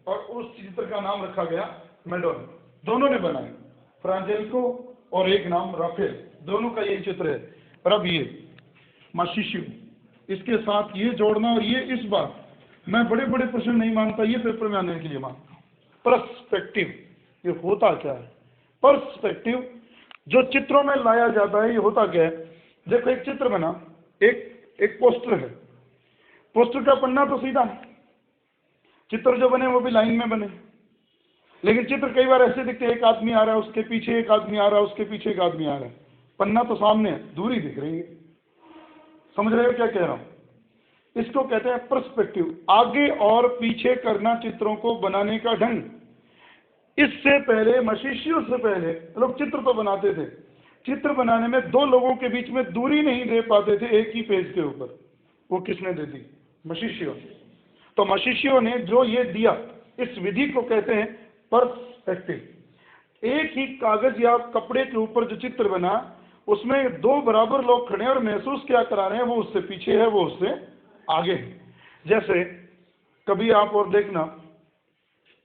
और उस चित्र का नाम रखा गया मैडोना। दोनों ने बनाए, फ्रांजिल्को और एक नाम राफेल, दोनों का यही चित्र है। और अब ये माशिशियो, इसके साथ ये जोड़ना, और ये इस बार मैं बड़े बड़े प्रश्न नहीं मानता, ये पेपर में आने के लिए मानता हूँ। पर्सपेक्टिव, ये होता क्या है? पर्सपेक्टिव जो चित्रों में लाया जाता है, ये होता क्या है? देखो एक चित्र बना, एक पोस्टर है, पोस्टर का पन्ना तो सीधा है, चित्र जो बने वो भी लाइन में बने, लेकिन चित्र कई बार ऐसे दिखते हैं, एक आदमी आ रहा है, उसके पीछे एक आदमी आ रहा है, उसके पीछे एक आदमी आ रहा है, पन्ना तो सामने है, दूरी दिख रही है। समझ रहे हो क्या कह रहा हूं? इसको कहते हैं पर्सपेक्टिव, आगे और पीछे करना चित्रों को बनाने का ढंग। इससे पहले, माशिशियो से पहले लोग चित्र तो बनाते थे, चित्र बनाने में दो लोगों के बीच में दूरी नहीं दे पाते थे एक ही पेज के ऊपर। वो किसने दे दी? माशिशियो। तो माशिशियो ने जो ये दिया, इस विधि को कहते हैं पर्सपेक्टिव। एक ही कागज या कपड़े के ऊपर जो चित्र बना, उसमें दो बराबर लोग खड़े हैं और महसूस क्या करा रहे हैं, वो उससे पीछे है, वो उससे आगे है। जैसे कभी आप और देखना,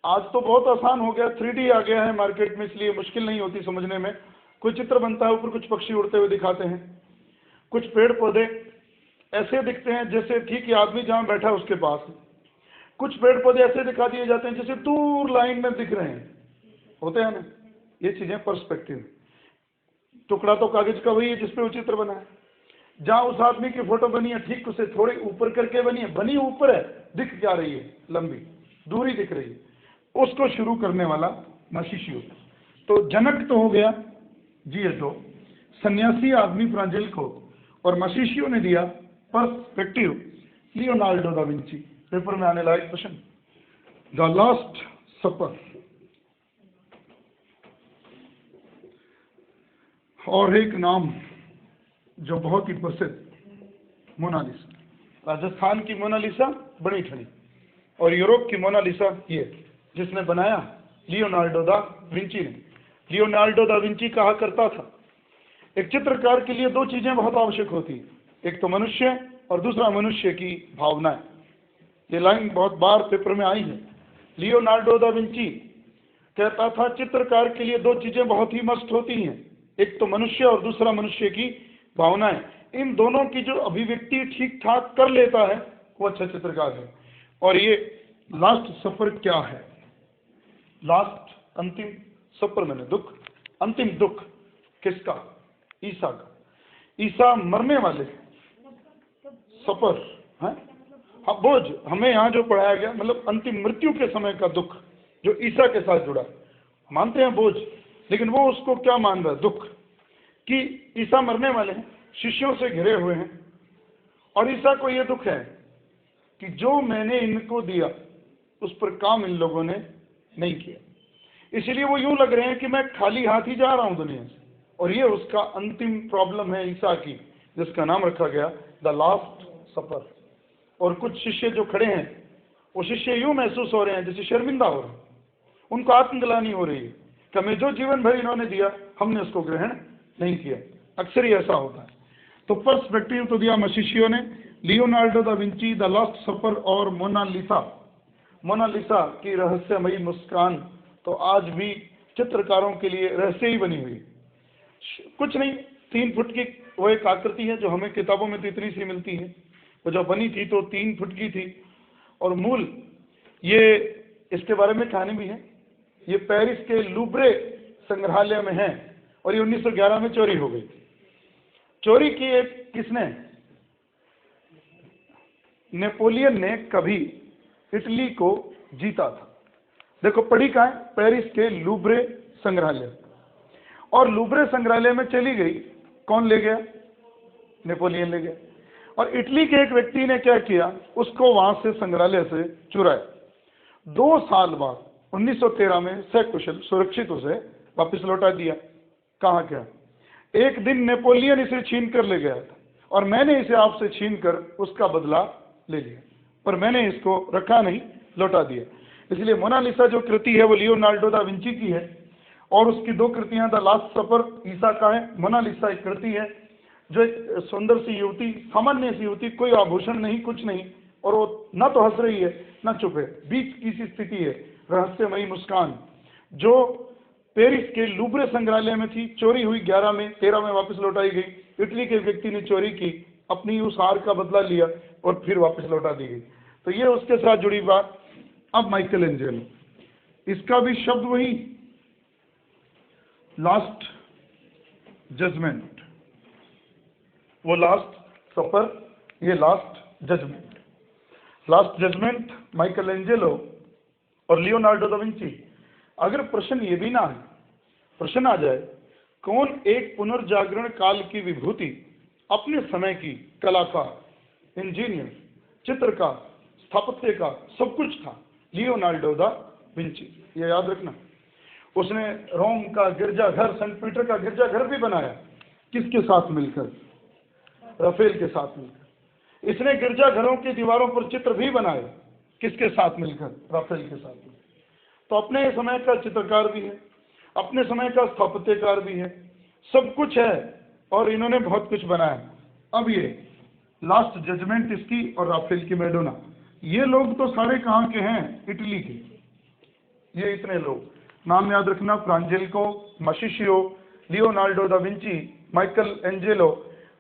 आज तो बहुत आसान हो गया, 3D आ गया है मार्केट में, इसलिए मुश्किल नहीं होती समझने में। कोई चित्र बनता है, ऊपर कुछ पक्षी उड़ते हुए दिखाते हैं, कुछ पेड़ पौधे ऐसे दिखते हैं जैसे ठीक ये आदमी जहां बैठा है उसके पास, कुछ पेड़ पौधे ऐसे दिखा दिए जाते हैं जैसे दूर लाइन में दिख रहे हैं, होते हैं ना। ये चीजें पर्सपेक्टिव। टुकड़ा तो कागज का वही है जिसपे वो चित्र बना है, जहां उस आदमी की फोटो बनी है ठीक उसे थोड़े ऊपर करके बनी है, बनी ऊपर है, दिख क्या रही है, लंबी दूरी दिख रही है, उसको शुरू करने वाला माशिशियो। तो जनक तो हो गया जिएटो, सन्यासी आदमी फ्रांजिल्को, और माशिशियो ने दिया perspective Leonardo da Vinci. Paper में आने लायक प्रश्न, द लास्ट सपर, और एक नाम जो बहुत ही प्रसिद्ध, मोनालिसा। राजस्थान की मोनालिसा बड़ी ठड़ी, और यूरोप की मोनालिसा ये जिसने बनाया लियोनार्डो दा विंची ने। लियोनार्डो दा विंची कहा करता था, एक चित्रकार के लिए दो चीजें बहुत आवश्यक होती हैं, एक तो मनुष्य और दूसरा मनुष्य की भावनाएं। ये लाइन बहुत बार पेपर में आई है। लियोनार्डो दा विंची कहता था चित्रकार के लिए दो चीजें बहुत ही मस्त होती हैं, एक तो मनुष्य और दूसरा मनुष्य की भावनाएं। इन दोनों की जो अभिव्यक्ति ठीक ठाक कर लेता है वो अच्छा चित्रकार है। और ये लास्ट सफर क्या है? लास्ट, अंतिम, सफर मैंने दुख, अंतिम दुख किसका? ईसा का। ईसा मरने वाले, सफर है हाँ, बोझ हमें यहाँ जो पढ़ाया गया, मतलब अंतिम मृत्यु के समय का दुख जो ईसा के साथ जुड़ा, मानते हैं बोझ, लेकिन वो उसको क्या मान रहा है, दुख, कि ईसा मरने वाले हैं, शिष्यों से घिरे हुए हैं, और ईसा को ये दुख है कि जो मैंने इनको दिया उस पर काम इन लोगों ने नहीं किया, इसलिए वो यूं लग रहे हैं कि मैं खाली हाथ ही जा रहा हूं दुनिया से। और ये उसका अंतिम प्रॉब्लम है ईसा की, जिसका नाम रखा गया द लास्ट सफर। और कुछ शिष्य जो खड़े हैं, वो शिष्य यूं महसूस हो रहे हैं जैसे शर्मिंदा हो रहे हैं, उनको आत्मग्लानि हो रही है कि हमें जो जीवन भर इन्होंने दिया हमने उसको ग्रहण नहीं किया। अक्सर ही ऐसा होता है। तो पर्सपेक्टिव तो दिया मशीशियों ने, Leonardo da Vinci, the last सफर और मोनालिसा। मोनालिसा की रहस्यमयी मुस्कान तो आज भी चित्रकारों के लिए रहस्य ही बनी हुई। कुछ नहीं, 3 फुट की वो एक आकृति है जो हमें किताबों में तो इतनी सी मिलती है, वो जो बनी थी तो 3 फुट की थी। और मूल ये, इसके बारे में कहानी भी है, ये पेरिस के लूब्रे संग्रहालय में है और ये 1911 में चोरी हो गई। चोरी की एक किसने, नेपोलियन ने कभी इटली को जीता था। देखो पढ़ी कहाँ है, पेरिस के लूब्रे संग्रहालय। और लूब्रे संग्रहालय में चली गई, कौन ले गया, नेपोलियन ले गया। और इटली के एक व्यक्ति ने क्या किया, उसको वहां से संग्रहालय से चुराया। 2 साल बाद 1913 में सकुशल सुरक्षित उसे वापस लौटा दिया। कहा क्या, एक दिन नेपोलियन इसे छीन कर ले गया था और मैंने इसे आपसे छीन कर उसका बदला ले लिया, पर मैंने इसको रखा नहीं, लौटा दिया। इसलिए मोनालिसा जो कृति है वो लियोनार्डो दा विंची की है, और उसकी 2 कृतियां, द लास्ट सफर ईसा का है, मोनालिसा एक कृति है जो एक सुंदर सी युवती, सामान्य सी युवती, कोई आभूषण नहीं, कुछ नहीं, और वो ना तो हंस रही है ना चुप है, बीच की सी स्थिति है, रहस्यमयी मुस्कान, जो पेरिस के लूब्रे संग्रहालय में थी। चोरी हुई 11 में, 13 में वापस लौटाई गई। इटली के व्यक्ति ने चोरी की, अपनी उस हार का बदला लिया और फिर वापस लौटा दी गई। तो ये उसके साथ जुड़ी बात। अब माइकल एंजेलो, इसका भी शब्द वही, लास्ट जजमेंट, वो लास्ट सफर, ये last judgement. Last judgement, Michelangelo और लियोनार्डो दा विंची। अगर प्रश्न ये भी ना है, प्रश्न आ जाए कौन एक पुनर्जागरण काल की विभूति, अपने समय की कलाकार, इंजीनियर, चित्रकार, स्थापत्य का सब कुछ था, लियोनार्डो दा विंची। ये याद रखना, उसने रोम का गिरजाघर, सेंट पीटर का गिरजाघर भी बनाया, किसके साथ मिलकर, राफेल के साथ मिलकर। इसने गिरजाघरों की दीवारों पर चित्र भी बनाए, किसके साथ मिलकर, राफेल के साथ मिलकर। तो अपने समय का चित्रकार भी है, अपने समय का स्थापत्यकार भी है, सब कुछ है, और इन्होंने बहुत कुछ बनाया। अब ये लास्ट जजमेंट इसकी और राफेल की मैडोना, ये लोग तो सारे कहाँ के हैं, इटली के। ये इतने लोग नाम याद रखना, फ्रांजेल्को, मशीशियो, Leonardo da Vinci, Michelangelo,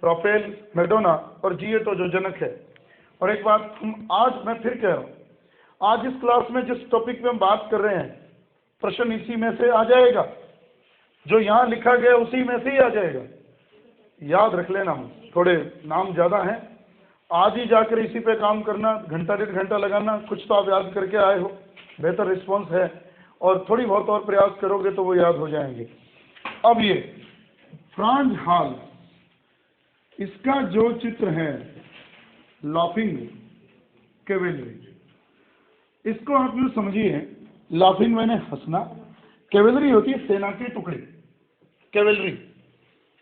Raphael, Madonna और जिएटो जो जनक है। और एक बात हम आज, मैं फिर कह रहा हूँ, आज इस क्लास में जिस टॉपिक पे हम बात कर रहे हैं, प्रश्न इसी में से आ जाएगा, जो यहाँ लिखा गया उसी में से ही आ जाएगा। याद रख लेना, थोड़े नाम ज़्यादा हैं, आज ही जाकर इसी पे काम करना, घंटा 1.5 घंटा लगाना, कुछ तो आप याद करके आए हो, बेहतर रिस्पॉन्स है, और थोड़ी बहुत और प्रयास करोगे तो वो याद हो जाएंगे। अब ये फ्रांज हॉल, इसका जो चित्र है लाफिंग कैवेलरी, इसको आप यूँ समझिए, लाफिंग मैंने हंसना, कैवेलरी होती है सेना की टुकड़ी, कैवेलरी,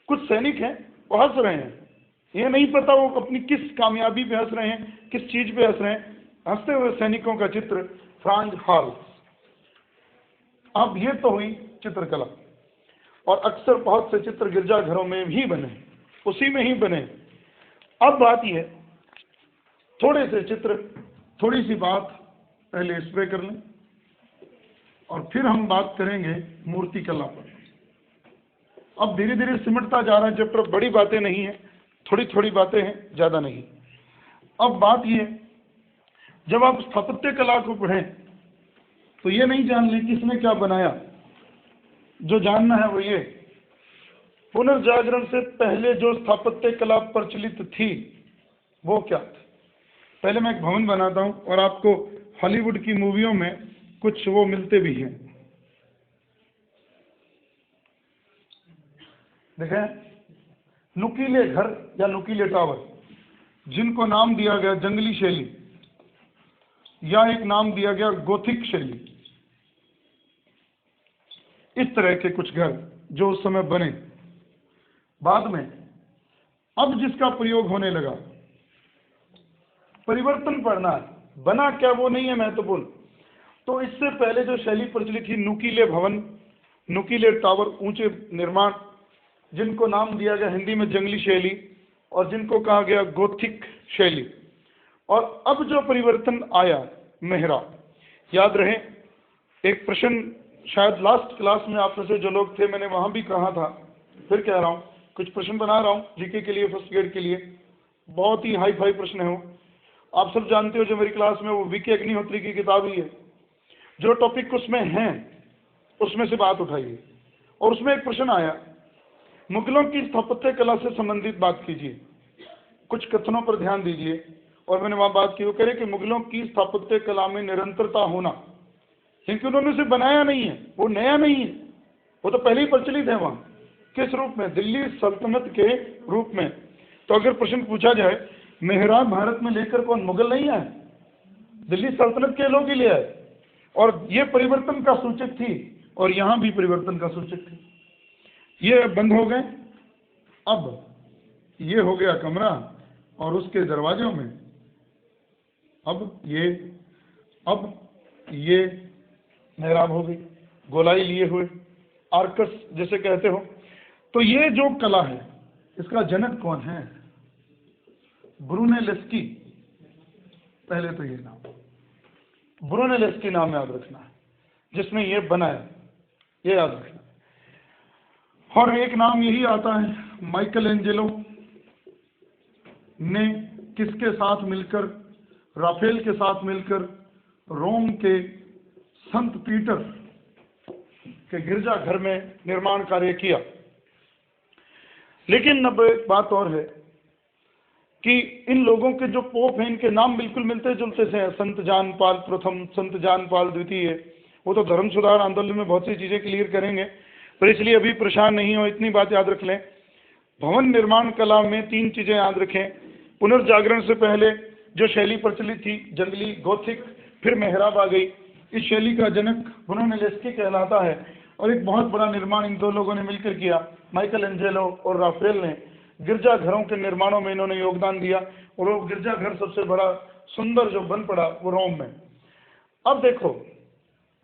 कुछ सैनिक हैं वो हंस रहे हैं, ये नहीं पता वो अपनी किस कामयाबी पे हंस रहे हैं, किस चीज पे हंस रहे हैं, हंसते हुए सैनिकों का चित्र, फ्रांज हॉल। अब ये तो हुई चित्रकला, और अक्सर बहुत से चित्र गिरजाघरों में भी बने, उसी में ही बने। अब बात ये, थोड़े से चित्र, थोड़ी सी बात पहले इस पे कर लें, और फिर हम बात करेंगे मूर्ति कला पर। अब धीरे धीरे सिमटता जा रहा है चैप्टर, बड़ी बातें नहीं है, थोड़ी थोड़ी बातें हैं, ज़्यादा नहीं। अब बात ये, जब आप स्थापत्य कला को पढ़ें तो ये नहीं जान लें किसने क्या बनाया, जो जानना है वो ये, पुनर्जागरण से पहले जो स्थापत्य कला प्रचलित थी वो क्या थी। पहले मैं एक भवन बनाता हूँ और आपको हॉलीवुड की मूवियों में कुछ वो मिलते भी हैं। देखें, नुकीले घर या नुकीले टावर, जिनको नाम दिया गया जंगली शैली, या एक नाम दिया गया गोथिक शैली। इस तरह के कुछ घर जो उस समय बने, बाद में अब जिसका प्रयोग होने लगा, परिवर्तन पड़ना है, बना क्या वो नहीं है महत्वपूर्ण। तो इससे पहले जो शैली प्रचलित थी, नुकीले भवन, नुकीले टावर, ऊंचे निर्माण, जिनको नाम दिया गया हिंदी में जंगली शैली और जिनको कहा गया गोथिक शैली। और अब जो परिवर्तन आया, मेहराब। याद रहे, एक प्रश्न शायद लास्ट क्लास में आप में से जो लोग थे, मैंने वहां भी कहा था, फिर कह रहा हूँ, कुछ प्रश्न बना रहा हूँ जीके के लिए, फर्स्ट ग्रेड के लिए, बहुत ही हाई फाई प्रश्न है वो। आप सब जानते हो जो मेरी क्लास में वो वीके अग्निहोत्री की किताब ही है, जो टॉपिक उसमें है उसमें से बात उठाइए। और उसमें एक प्रश्न आया, मुगलों की स्थापत्य कला से संबंधित बात कीजिए, कुछ कथनों पर ध्यान दीजिए। और मैंने वहां बात की, वो कह रहे कि मुगलों की स्थापत्य कला में निरंतरता होना, क्योंकि उन्होंने उसे बनाया नहीं है, वो नया नहीं है, वो तो पहले ही प्रचलित है वहां। किस रूप में? दिल्ली सल्तनत के रूप में। तो अगर प्रश्न पूछा जाए, मेहराब भारत में लेकर कौन? मुगल नहीं आए, दिल्ली सल्तनत के लोग ही ले आए, और ये परिवर्तन का सूचक थी, और यहां भी परिवर्तन का सूचक थी। ये बंद हो गए, अब ये हो गया कमरा, और उसके दरवाजों में अब ये मेहराब हो गई, गोलाई लिए हुए, आर्कस जैसे कहते हो। तो ये जो कला है, इसका जनक कौन है? ब्रुनेलेस्की। पहले तो ये नाम ब्रुनेलेस्की नाम याद रखना है, जिसने ये बनाया, ये याद रखना। और एक नाम यही आता है, माइकल एंजेलो ने किसके साथ मिलकर? राफेल के साथ मिलकर रोम के संत पीटर के गिरजाघर में निर्माण कार्य किया। लेकिन अब एक बात और है कि इन लोगों के जो पोप हैं, इनके नाम बिल्कुल मिलते जुलते से हैं। संत जान पाल प्रथम, संत जान पाल द्वितीय। वो तो धर्म सुधार आंदोलन में बहुत सी चीजें क्लियर करेंगे, पर इसलिए अभी परेशान नहीं हो, इतनी बात याद रख लें। भवन निर्माण कला में 3 चीजें याद रखें। पुनर्जागरण से पहले जो शैली प्रचलित थी, जंगली, गोथिक, फिर मेहराब आ गई। इस शैली का जनक ब्रुनेलेस्की कहलाता है। और एक बहुत बड़ा निर्माण इन 2 लोगों ने मिलकर किया, माइकल एंजेलो और राफेल ने। गिरजाघरों के निर्माणों में इन्होंने योगदान दिया, और वो गिरजाघर सबसे बड़ा सुंदर जो बन पड़ा वो रोम में। अब देखो,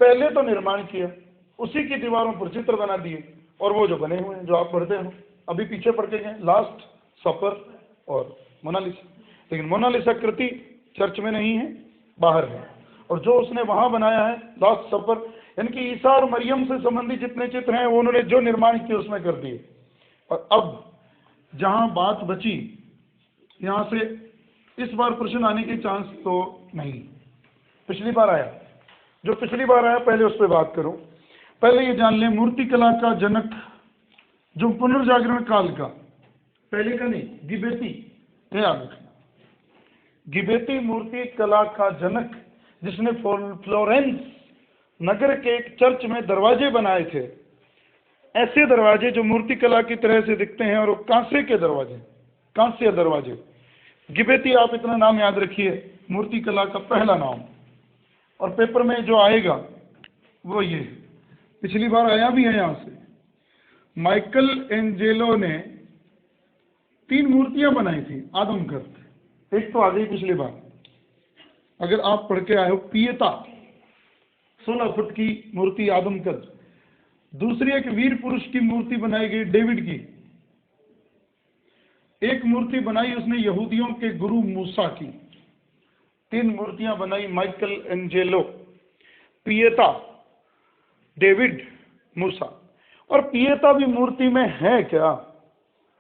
पहले तो निर्माण किया, उसी की दीवारों पर चित्र बना दिए, और वो जो बने हुए हैं, जो आप पढ़ते हो, अभी पीछे पढ़ के गए, लास्ट सपर और मोनालिसा। लेकिन मोनालिसा कृति चर्च में नहीं है, बाहर है। और जो उसने वहां बनाया है, लास्ट सपर, यानी कि ईसा और मरियम से संबंधित जितने चित्र हैं वो उन्होंने जो निर्माण किए उसमें कर दिए। और अब जहां बात बची, यहां से इस बार प्रश्न आने के चांस तो नहीं, पिछली बार आया, जो पिछली बार आया पहले उस पर बात करूं। पहले ये जान लें, मूर्तिकला का जनक जो पुनर्जागरण काल का, पहले का नहीं, गिबेती, याद रखना, गिबेती मूर्ति कला का जनक, जिसने फ्लोरेंस नगर के एक चर्च में दरवाजे बनाए थे, ऐसे दरवाजे जो मूर्ति कला की तरह से दिखते हैं, और वो कांसे के दरवाजे, कांस्य दरवाजे। गिबेती, आप इतना नाम याद रखिए, मूर्ति कला का पहला नाम। और पेपर में जो आएगा वो ये, पिछली बार आया भी है यहां से, माइकल एंजेलो ने 3 मूर्तियां बनाई थी आदमकद। एक तो आ गई पिछली बार, अगर आप पढ़ के आए हो, पियता 16 फुट की मूर्ति आदमकद। दूसरी एक वीर पुरुष की मूर्ति बनाई गई, डेविड की। एक मूर्ति बनाई उसने यहूदियों के गुरु मूसा की। 3 मूर्तियां बनाई माइकल एंजेलो, पियता, डेविड, मूसा। और पियता भी मूर्ति में है क्या?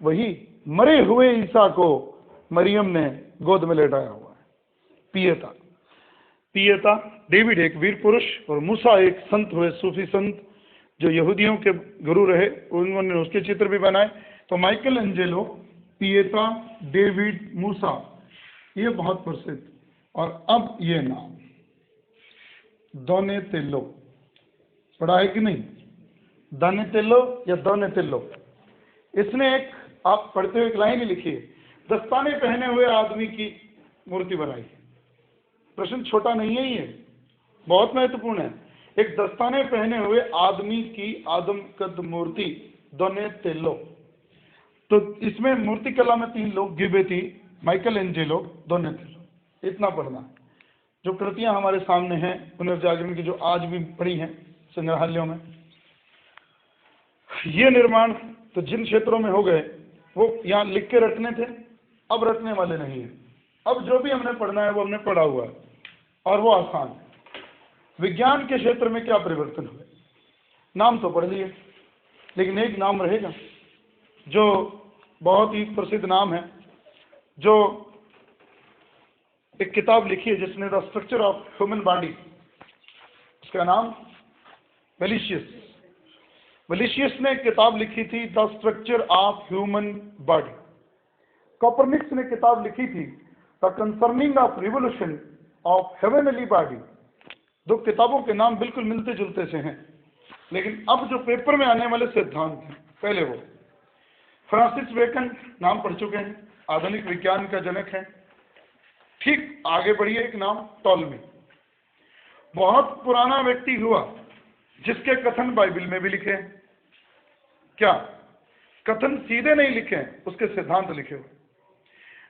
वही मरे हुए ईसा को मरियम ने गोद में लेटाया हुआ है, पियता। पियता, डेविड एक वीर पुरुष, और मूसा एक संत हुए, सूफी संत जो यहूदियों के गुरु रहे, उन्होंने उसके चित्र भी बनाए। तो माइकल एंजेलो, पियता, डेविड, मूसा, ये बहुत प्रसिद्ध। और अब ये नाम दोनेतेल्लो पढ़ा है कि नहीं? दोनेतेल्लो या दोनेतेल्लो। इसने एक, आप पढ़ते हुए एक लाइन ही लिखी है, दस्ताने पहने हुए आदमी की मूर्ति बनाई। प्रश्न छोटा नहीं है, ये बहुत महत्वपूर्ण है। एक दस्ताने पहने हुए आदमी की आदमकद मूर्ति दोनेतेल्लो। तो इसमें मूर्ति कला में 3 लोग, गिबेती, माइकल एंजेलो, दोनेतेल्लो। इतना पढ़ना। जो कृतियां हमारे सामने हैं पुनर्जागरण की, जो आज भी पड़ी हैं संग्रहालयों में, ये निर्माण तो जिन क्षेत्रों में हो गए वो यहाँ लिख के रखने थे, अब रखने वाले नहीं है। अब जो भी हमने पढ़ना है वो हमने पढ़ा हुआ है और वो आसान है। विज्ञान के क्षेत्र में क्या परिवर्तन हुए? नाम तो पढ़ लिए, लेकिन एक नाम रहेगा जो बहुत ही प्रसिद्ध नाम है, जो एक किताब लिखी है जिसने the structure of human body, उसका नाम वेलिशियस ने एक किताब लिखी थी, the structure of human body. Copernicus ने किताब लिखी थी, the concerning of revolution of heavenly body. 2 किताबों के नाम बिल्कुल मिलते जुलते से हैं, लेकिन अब जो पेपर में आने वाले सिद्धांत हैं, पहले वो फ्रांसिस बेकन, नाम पढ़ चुके हैं, आधुनिक विज्ञान का जनक है। ठीक आगे बढ़िए, एक नाम टॉलमी, बहुत पुराना व्यक्ति हुआ जिसके कथन बाइबल में भी लिखे हैं। क्या कथन सीधे नहीं लिखे हैं, उसके सिद्धांत लिखे हुए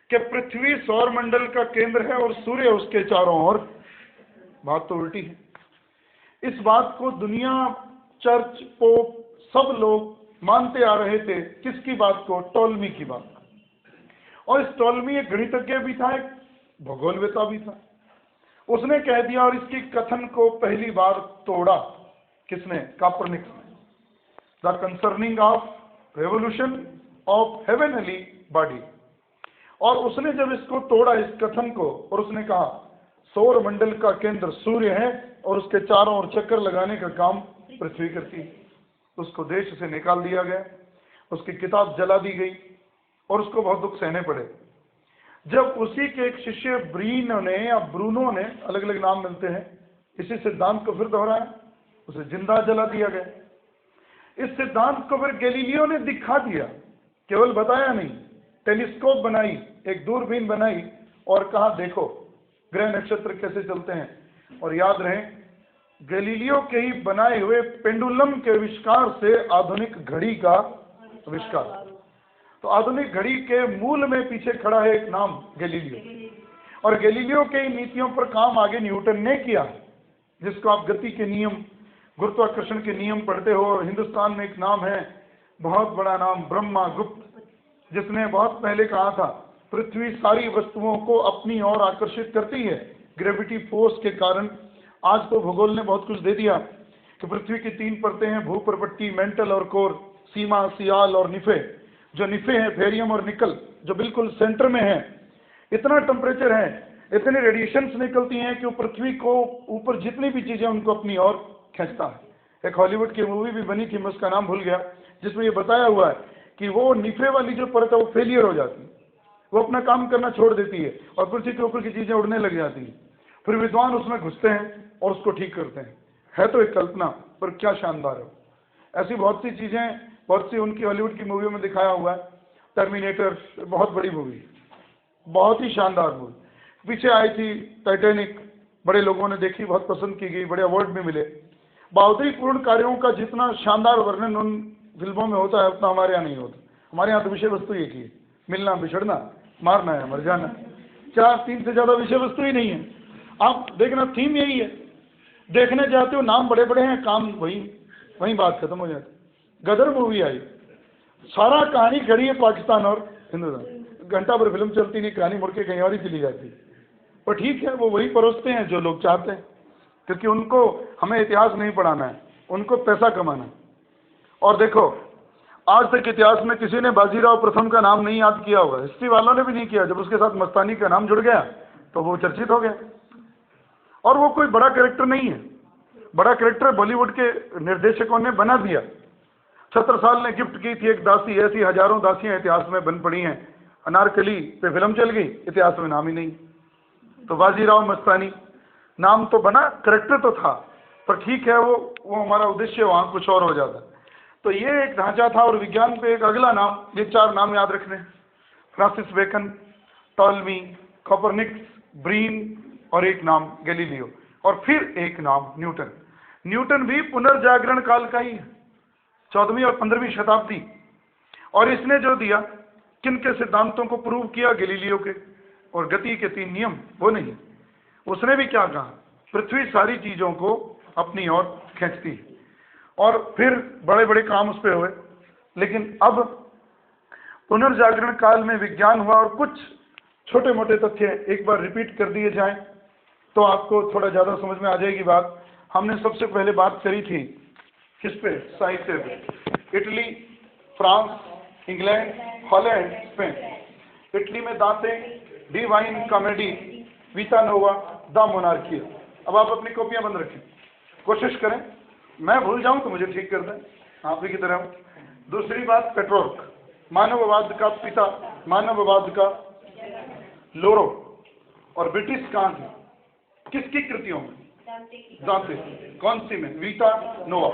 कि पृथ्वी सौर मंडल का केंद्र है और सूर्य उसके चारों ओर। बात तो उल्टी है। इस बात को दुनिया, चर्च, पोप, सब लोग मानते आ रहे थे। किसकी बात को? टॉलमी की बात को। और इस टॉलमी एक गणितज्ञ भी था, एक भूगोलवेता भी था। उसने कह दिया और इसकी कथन को पहली बार तोड़ा। किसने? कोपरनिकस ने। The concerning of revolution of heavenly body. और उसने जब इसको तोड़ा, इस कथन को, और उसने कहा सौर मंडल का केंद्र सूर्य है और उसके चारों ओर चक्कर लगाने का काम पृथ्वी करती है, उसको देश से निकाल दिया गया, उसकी किताब जला दी गई और उसको बहुत दुख सहने पड़े। जब उसी के एक शिष्य ब्रीनो ने या ब्रूनो ने, अलग अलग नाम मिलते हैं, इसी सिद्धांत को फिर दोहराया, उसे जिंदा जला दिया गया। इस सिद्धांत को फिर गैलीलियो ने दिखा दिया, केवल बताया नहीं, टेलीस्कोप बनाई, एक दूरबीन बनाई और कहा देखो ग्रह नक्षत्र कैसे चलते हैं। और याद रहे, गैलीलियो के ही बनाए हुए पेंडुलम के आविष्कार से आधुनिक घड़ी का आविष्कार। तो आधुनिक घड़ी के मूल में पीछे खड़ा है एक नाम, गैलीलियो। और गैलीलियो के नीतियों पर काम आगे न्यूटन ने किया, जिसको आप गति के नियम, गुरुत्वाकर्षण के नियम पढ़ते हो। और हिंदुस्तान में एक नाम है, बहुत बड़ा नाम, ब्रह्मगुप्त, जिसने बहुत पहले कहा था पृथ्वी सारी वस्तुओं को अपनी ओर आकर्षित करती है ग्रेविटी फोर्स के कारण। आज तो भूगोल ने बहुत कुछ दे दिया कि पृथ्वी की 3 परतें हैं, भूप्रपट्टी, मेंटल और कोर, सीमा, सियाल और निफे। जो निफे हैं, फेरियम और निकल, जो बिल्कुल सेंटर में है। इतना टेम्परेचर है, इतनी रेडिएशंस निकलती हैं कि वो पृथ्वी को ऊपर जितनी भी चीजें उनको अपनी ओर खींचता है। एक हॉलीवुड की मूवी भी बनी थी, मैं उसका नाम भूल गया, जिसमें ये बताया हुआ है कि वो निफे वाली जो परत है वो फेलियर हो जाती है, वो अपना काम करना छोड़ देती है और पृथ्वी के ऊपर की चीजें उड़ने लग जाती हैं। फिर विद्वान उसमें घुसते हैं और उसको ठीक करते हैं। है तो एक कल्पना, पर क्या शानदार है। ऐसी बहुत सी चीजें, बहुत सी उनकी हॉलीवुड की मूवियों में दिखाया हुआ है। टर्मिनेटर बहुत बड़ी मूवी, बहुत ही शानदार मूवी। पीछे आई थी टाइटैनिक, बड़े लोगों ने देखी, बहुत पसंद की गई, बड़े अवार्ड भी मिले। बहादुरीपूर्ण कार्यों का जितना शानदार वर्णन उन फिल्मों में होता है, उतना हमारे यहाँ नहीं होता। हमारे यहाँ तो विषय वस्तु एक ही है, मिलना, बिछड़ना, मारना है, मर जाना। 4-3 से ज्यादा विषय वस्तु ही नहीं है। आप देखना, थीम यही है। देखने जाते हो, नाम बड़े बड़े हैं, काम वही बात खत्म हो जाती। गदर मूवी आई, सारा कहानी खड़ी है पाकिस्तान और हिंदुस्तान, घंटा भर फिल्म चलती नहीं, कहानी मुड़ के कहीं और ही चली जाती। पर ठीक है, वो वही परोसते हैं जो लोग चाहते हैं, क्योंकि उनको हमें इतिहास नहीं पढ़ाना है, उनको पैसा कमाना है। और देखो, आज तक इतिहास में किसी ने बाजीराव प्रथम का नाम नहीं याद किया होगा, हिस्ट्री वालों ने भी नहीं किया। जब उसके साथ मस्तानी का नाम जुड़ गया तो वो चर्चित हो गया। और वो कोई बड़ा कैरेक्टर नहीं है, बड़ा कैरेक्टर बॉलीवुड के निर्देशकों ने बना दिया। छत्रसाल ने गिफ्ट की थी एक दासी, ऐसी हजारों दासियां इतिहास में बन पड़ी हैं। अनारकली पे फिल्म चल गई, इतिहास में नाम ही नहीं। तो बाजीराव मस्तानी नाम तो बना, करेक्टर तो था, पर ठीक है, वो हमारा उद्देश्य वहाँ कुछ और हो जाता। तो ये एक ढांचा था। और विज्ञान पे एक अगला नाम, ये 4 नाम याद रखने, फ्रांसिस बेकन, टॉलमी, कोपरनिकस, ब्रीन और एक नाम गैलीलियो, और फिर एक नाम न्यूटन। न्यूटन भी पुनर्जागरण काल का ही है, 14वीं और 15वीं शताब्दी। और इसने जो दिया, किन के सिद्धांतों को प्रूव किया? गैलीलियो के। और गति के 3 नियम, वो नहीं। उसने भी क्या कहा? पृथ्वी सारी चीजों को अपनी ओर खींचती है। और फिर बड़े बड़े काम उस पर हुए। लेकिन अब पुनर्जागरण काल में विज्ञान हुआ, और कुछ छोटे मोटे तथ्य एक बार रिपीट कर दिए जाएं तो आपको थोड़ा ज्यादा समझ में आ जाएगी बात। हमने सबसे पहले बात करी थी किस पे? साहित्य पे। Italy, France, England, Holland, Spain. Italy में दांते, डिवाइन कॉमेडी, वीता नोवा, द मोनार्किया। अब आप अपनी कॉपियां बंद रखें, कोशिश करें, मैं भूल जाऊं तो मुझे ठीक कर दें, आप ही की तरह। दूसरी बात, पेट्रोर्क, मानववाद का पिता, मानववाद का लोरो। और ब्रिटिश कहां थी? किसकी कृतियों में? दांते। कौन सी में? वीता नोवा।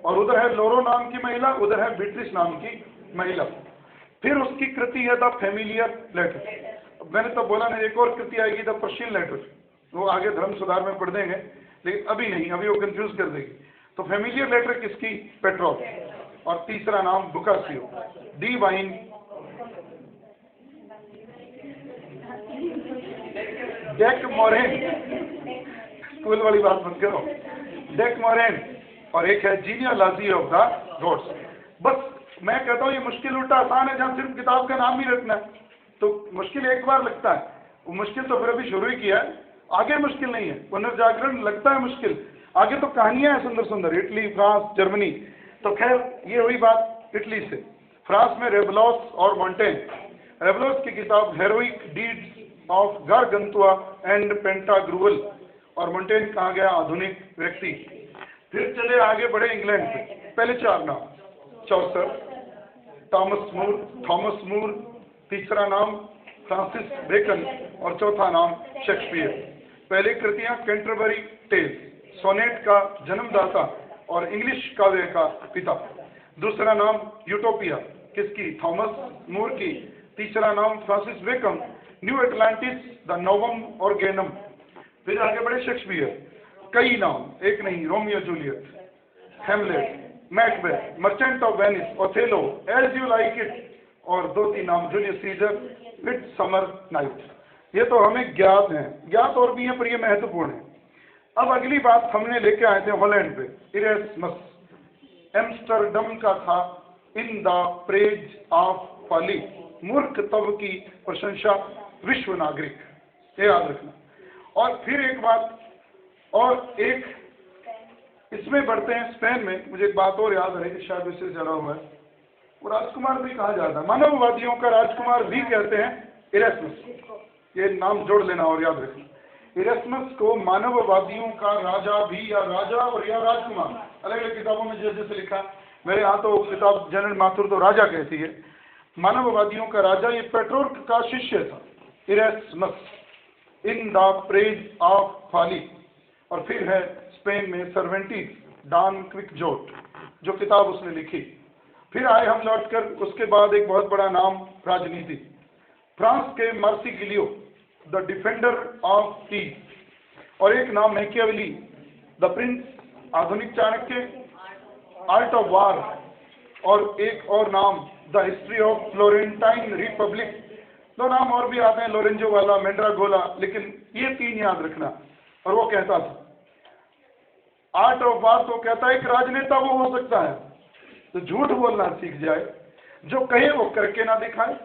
और उधर है लोरो नाम की महिला, उधर है ब्रिटिश नाम की महिला। फिर उसकी कृति है द फैमिलियर लेटर। मैंने तो बोला ना, एक और कृति आएगी द पर्शियन लेटर, वो आगे धर्म सुधार में पढ़ देंगे, लेकिन अभी नहीं, अभी वो कंफ्यूज कर देगी। तो फैमिलियर लेटर किसकी? पेट्रोल। और तीसरा नाम बुकासियो, डी वाइन डेक मोरेन, स्कूल वाली बात मत करो, डेक मोरेन। और एक है जीनियोलॉजी ऑफ द गॉड्स। बस मैं कहता हूँ ये मुश्किल उल्टा आसान है, जहाँ सिर्फ किताब का नाम ही रखना है। तो मुश्किल एक बार लगता है, वो मुश्किल तो फिर अभी शुरू ही किया है, आगे मुश्किल नहीं है। पुनर्जागरण लगता है मुश्किल, आगे तो कहानियां हैं सुंदर सुंदर। Italy, France, Germany. तो खैर ये हुई बात इटली से। फ्रांस में रेबलॉस और मॉन्टेन। रेबलॉस की किताब heroic deeds of Gargantua and पेंटाग्रुअल। और मॉन्टेन कहा गया? आधुनिक व्यक्ति। फिर चले आगे बढ़े इंग्लैंड पे। पहले 4 नाम, चौसर, थॉमस मूर, तीसरा नाम फ्रांसिस बेकन, और चौथा नाम शेक्सपियर। पहली कृतियां कैंटरबरी टेल्स, सोनेट का जन्मदाता और इंग्लिश काव्य का पिता। दूसरा नाम यूटोपिया, किसकी? थॉमस मूर की। तीसरा नाम Francis Bacon, New Atlantis, the Novum Organum. फिर आगे बढ़े शेक्सपियर, कई नाम, एक नहीं, Romeo Juliet, Hamlet, Macbeth, Merchant of Venice, Othello, as you like it, और 2-3 नाम, जूलियस सीजर, मिडसमर नाइट। ये तो हमें ज्ञात हैं, ज्ञात और भी हैं, पर ये महत्वपूर्ण है। अब अगली बात हमने लेके आए थे हॉलैंड पे, इरेस्मस, एम्स्टरडम का था, in the praise of folly, मूर्ख तब की प्रशंसा, विश्व नागरिक, ये याद रखना। और फिर एक बात, और एक इसमें बढ़ते हैं स्पेन में। मुझे एक बात और याद रही, शायद इससे जड़ा हुआ है, वो राजकुमार भी कहा जाता है, मानववादियों का राजकुमार भी कहते हैं इरेस्मस। ये नाम जोड़ लेना और याद रखना। इरेस्मस को मानववादियों का राजा भी, या राजा और या राजकुमार, अलग अलग किताबों में जैसे लिखा, मेरे यहाँ तो किताब जनरल माथुर तो राजा कहती है। मानववादियों का राजा, ये पेट्रोर्क का शिष्य था Erasmus, in the praise of folly. और फिर है स्पेन में सर्वेंटीज, डॉन क्विक्जोट, जो किताब उसने लिखी। फिर आए हम लौटकर, उसके बाद एक बहुत बड़ा नाम राजनीति, फ्रांस के मार्सिगिलियो, द डिफेंडर ऑफ पीस। और एक नाम मैकियावेली, द प्रिंस, आधुनिक चाणक्य, आर्ट ऑफ वार। और एक और नाम, the history of Florentine Republic. 2 नाम और भी आते हैं, लोरेंजो वाला, मेंड्रागोला, लेकिन ये 3 याद रखना। और वो कहता था आर्ट ऑफ वार, तो कहता है एक राजनेता वो हो सकता है तो झूठ बोलना सीख जाए, जो कहे वो करके ना दिखाए,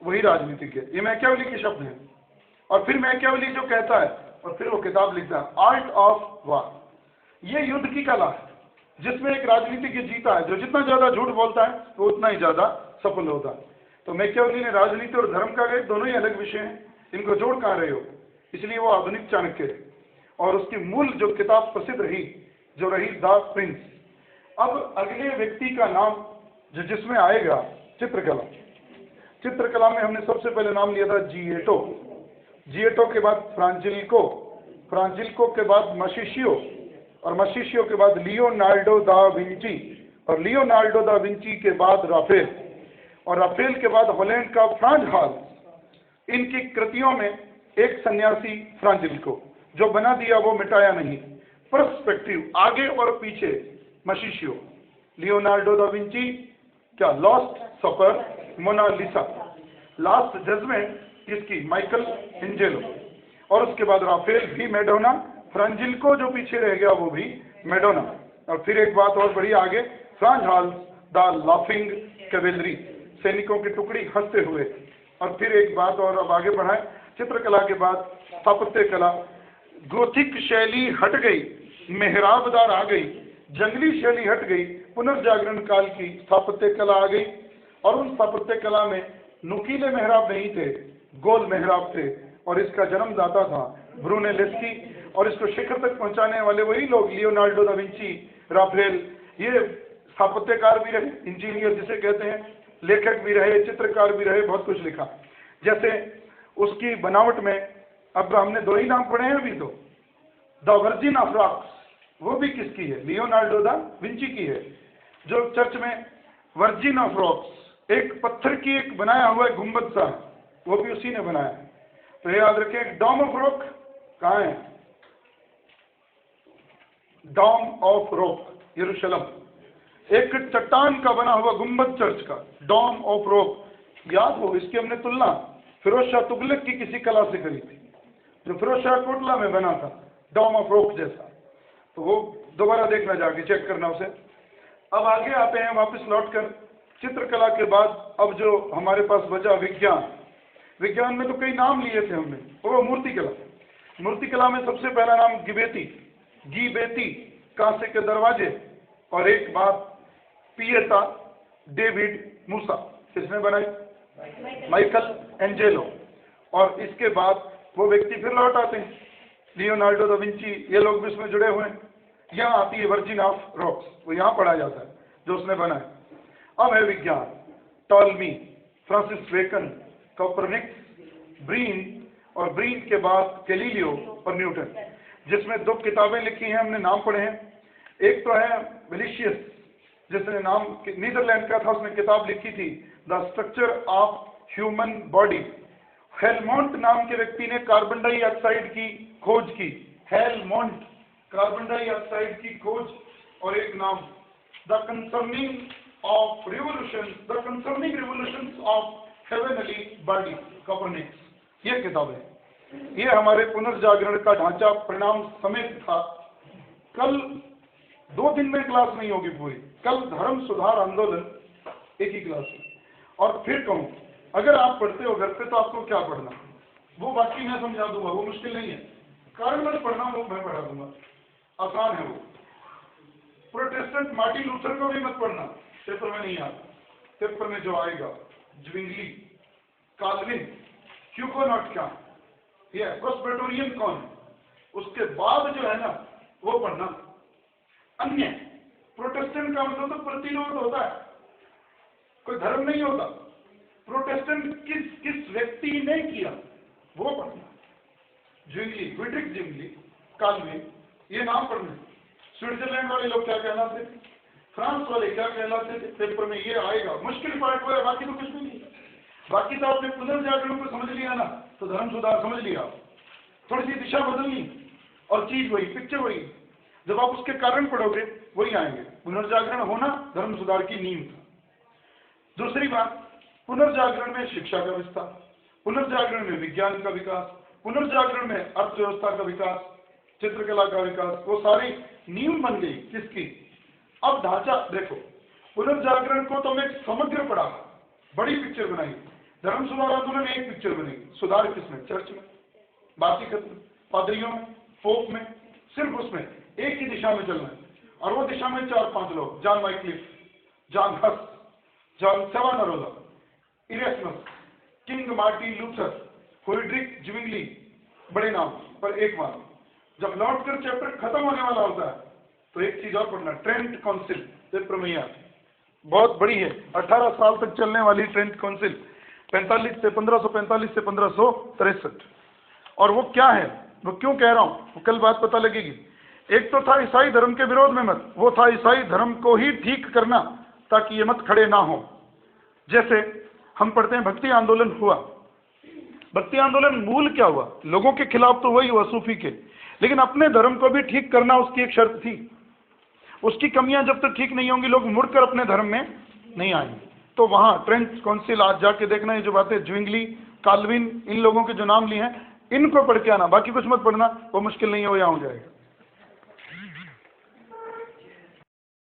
वही राजनीतिक है। ये मैकियावेली के शब्द हैं। और फिर मैकियावेली जो कहता है, और फिर वो किताब लिखता है, आर्ट ऑफ वार। ये युद्ध की कला है, जिसमें एक राजनीतिज्ञ जीता है, जो जितना ज्यादा झूठ बोलता है वो उतना ही ज्यादा सफल होता है। तो मैकियावेली ने राजनीति और धर्म का, दोनों ही अलग विषय हैं, इनको जोड़ कहाँ रहे हो, इसलिए वो आधुनिक चाणक्य है। और उसकी मूल जो किताब प्रसिद्ध रही, जो रही द प्रिंस। अब अगले व्यक्ति का नाम जो जिसमें आएगा, चित्रकला। चित्रकला में हमने सबसे पहले नाम लिया था जिएटो, जिएटो के बाद फ्रांजिल्को, फ्रांजिल्को के बाद मशीशियो, और मशीशियो के बाद लियोनार्डो दा विंची, और लियोनार्डो दा विंची के बाद राफेल, और राफेल के बाद हॉलैंड का फ्रांज हाल। इनकी कृतियों में एक सन्यासी फ्रांजिल्को, जो बना दिया वो मिटाया नहीं। पर्सपेक्टिव, आगे और पीछे मशीशियो। लियोनार्डो दा विंची क्या, लॉस्ट सपर, मोनालिसा, लास्ट जजमेंट किसकी, माइकल एंजेलो, और उसके बाद राफेल भी मैडोना, फ्रांजिल्को जो पीछे रह गया वो भी मैडोना, और फिर एक बात और बड़ी आगे, Franz hall the laughing cavalry, सैनिकों की टुकड़ी हंसते हुए। और फिर एक बात और अब आगे बढ़ाएं, चित्रकला के बाद स्थापत्य कला, गोथिक शैली हट गई, मेहराबदार आ गई, जंगली शैली हट गई, पुनर्जागरण काल की स्थापत्य कला आ गई। और उन स्थापत्य कला में नुकीले मेहराब नहीं थे, गोल मेहराब थे, और इसका जन्मदाता था ब्रूनेलेस्की, और इसको शिखर तक पहुंचाने वाले वही लोग, लियोनार्डो दा विंची, राफेल। ये स्थापत्यकार भी रहे, इंजीनियर जिसे कहते हैं, लेखक भी रहे, चित्रकार भी रहे, बहुत कुछ लिखा। जैसे उसकी बनावट में अब हमने दो ही नाम पढ़े हैं अभी तो, द वर्जिन ऑफ रॉक्स, वो भी किसकी है, लियोनार्डो दा विंची की है। जो चर्च में वर्जिन ऑफ रॉक्स, एक पत्थर की एक बनाया हुआ गुंबद सा, वो भी उसी ने बनाया। तो याद रखें, डॉम ऑफ रॉक कहाँ है, डॉम ऑफ रॉक यरूशलेम, एक चट्टान का बना हुआ गुंबद चर्च का, डॉम ऑफ रॉक। याद हो, इसकी हमने तुलना फिरोज शाह तुगलक की किसी कला से करी थी, जो फिरोज शाह कोटला में बना था, डॉम ऑफ रॉक जैसा। तो वो दोबारा देखना, जाके चेक करना उसे। अब आगे आते हैं वापस लौटकर, चित्रकला के बाद अब जो हमारे पास बचा विज्ञान। विज्ञान में तो कई नाम लिए थे हमने, वो मूर्तिकला। मूर्तिकला में सबसे पहला नाम गिबेती, गिबेती, कांसे के दरवाजे, और एक बात पिएटा डेविड मूसा, किसने बनाई, माइकल एंजेलो। और इसके बाद वो व्यक्ति फिर लौट आते हैं, लियोनार्डो दा विंची, ये लोग भी इसमें जुड़े हुए हैं। यहाँ आती है वर्जिन ऑफ रॉक्स, वो यहाँ पढ़ा जाता है जो उसने बनाया। अब है विज्ञान, टॉलमी, फ्रांसिस बेकन, कोपरनिकस, ब्रीन, और ब्रीन के बाद गैलीलियो और न्यूटन, जिसमें दो किताबें लिखी हैं, हमने नाम पढ़े हैं। एक तो है वेलिशियस, जिसने नाम नीदरलैंड का था, उसने किताब लिखी थी the structure of human body. Helmont नाम के व्यक्ति ने कार्बन डाइऑक्साइड की खोज की, हेलमोंट, कार्बन डाइऑक्साइड की खोज। और एक नाम the concerning of revolution, the concerning revolutions of heavenly body, Copernicus. ये किताब है। ये हमारे पुनर्जागरण का ढांचा परिणाम समेत था। कल 2 दिन में क्लास नहीं होगी पूरी, कल धर्म सुधार आंदोलन एक ही क्लास है। और फिर कहूं, अगर आप पढ़ते हो घर पे तो आपको क्या पढ़ना, वो बाकी मैं समझा दूंगा, वो मुश्किल नहीं है। कारण मत पढ़ना, वो मैं पढ़ा दूंगा, आसान है वो। प्रोटेस्टेंट मार्टिन लूथर को भी मत पढ़ना, पेपर में नहीं आता। पेपर में जो आएगा ज्विंगली, काल्विन, ह्यूगोनॉट क्या ये प्रेस्बिटेरियन कौन है, उसके बाद जो है ना वो पढ़ना। अन्य प्रोटेस्टेंट का मतलब तो प्रतिरोध होता है, कोई धर्म नहीं होता। प्रोटेस्टेंट किस व्यक्ति ने किया वो पढ़ना। ज्विंगली, विड्रिक ज्विंगली, काल्विन, ये नाम पढ़ना। स्विट्जरलैंड वाले लोग क्या कहलाते थे, फ्रांस वाले क्या कहलाते थे, पेपर में ये आएगा। मुश्किल पार्ट वो है, बाकी तो कुछ भी नहीं। बाकी तो आपने पुनर्जागरण को समझ लिया ना, तो धर्म सुधार समझ लिया। थोड़ी सी दिशा बदलनी और चीज वही, पिक्चर वही। जब आप उसके कारण पढ़ोगे वही आएंगे। पुनर्जागरण होना धर्म सुधार की नींव था। दूसरी बात, पुनर्जागरण में शिक्षा का विस्तार, पुनर्जागरण में विज्ञान का विकास, पुनर्जागरण में अर्थव्यवस्था का विकास, चित्रकला का विकास, वो सारी नींव बन गई किसकी। अब ढांचा देखो, पुनर्जागरण को तो मैं समग्र पढ़ा, बड़ी पिक्चर बनाई। धर्म सुधार आंदोलन एक पिक्चर बनेगी। सुधार किसमें, चर्च में, बाकी खत्म, पादरियों में, पोप में, सिर्फ उसमें एक ही दिशा में चलना है। और वो दिशा में 4-5 लोग, John Wycliffe, John Hus, John Savonarola, Erasmus, King Martin Luther, Friedrich Zwingli, बड़े नाम पर एक बार। जब लौट कर चैप्टर खत्म होने वाला होता है तो एक चीज और पढ़ना, ट्रेंट काउंसिल, पेपर बहुत बड़ी है, 18 साल तक चलने वाली ट्रेंट काउंसिल, 1545 से 1563। और वो क्या है, वो क्यों कह रहा हूँ, वो कल बात पता लगेगी। एक तो था ईसाई धर्म के विरोध में मत, वो था ईसाई धर्म को ही ठीक करना ताकि ये मत खड़े ना हो। जैसे हम पढ़ते हैं भक्ति आंदोलन हुआ, भक्ति आंदोलन मूल क्या हुआ, लोगों के खिलाफ तो वही हुआ सूफी के, लेकिन अपने धर्म को भी ठीक करना उसकी एक शर्त थी। उसकी कमियां जब तक ठीक नहीं होंगी लोग मुड़कर अपने धर्म में नहीं आएंगे। तो वहां ट्रेंट काउंसिल आज जाके देखना, ये जो बातें ज्विंगली, काल्विन, इन लोगों के जो नाम लिए हैं इनको पढ़ के आना, बाकी कुछ मत पढ़ना, वो मुश्किल नहीं है, वो यहाँ हो जाएगा।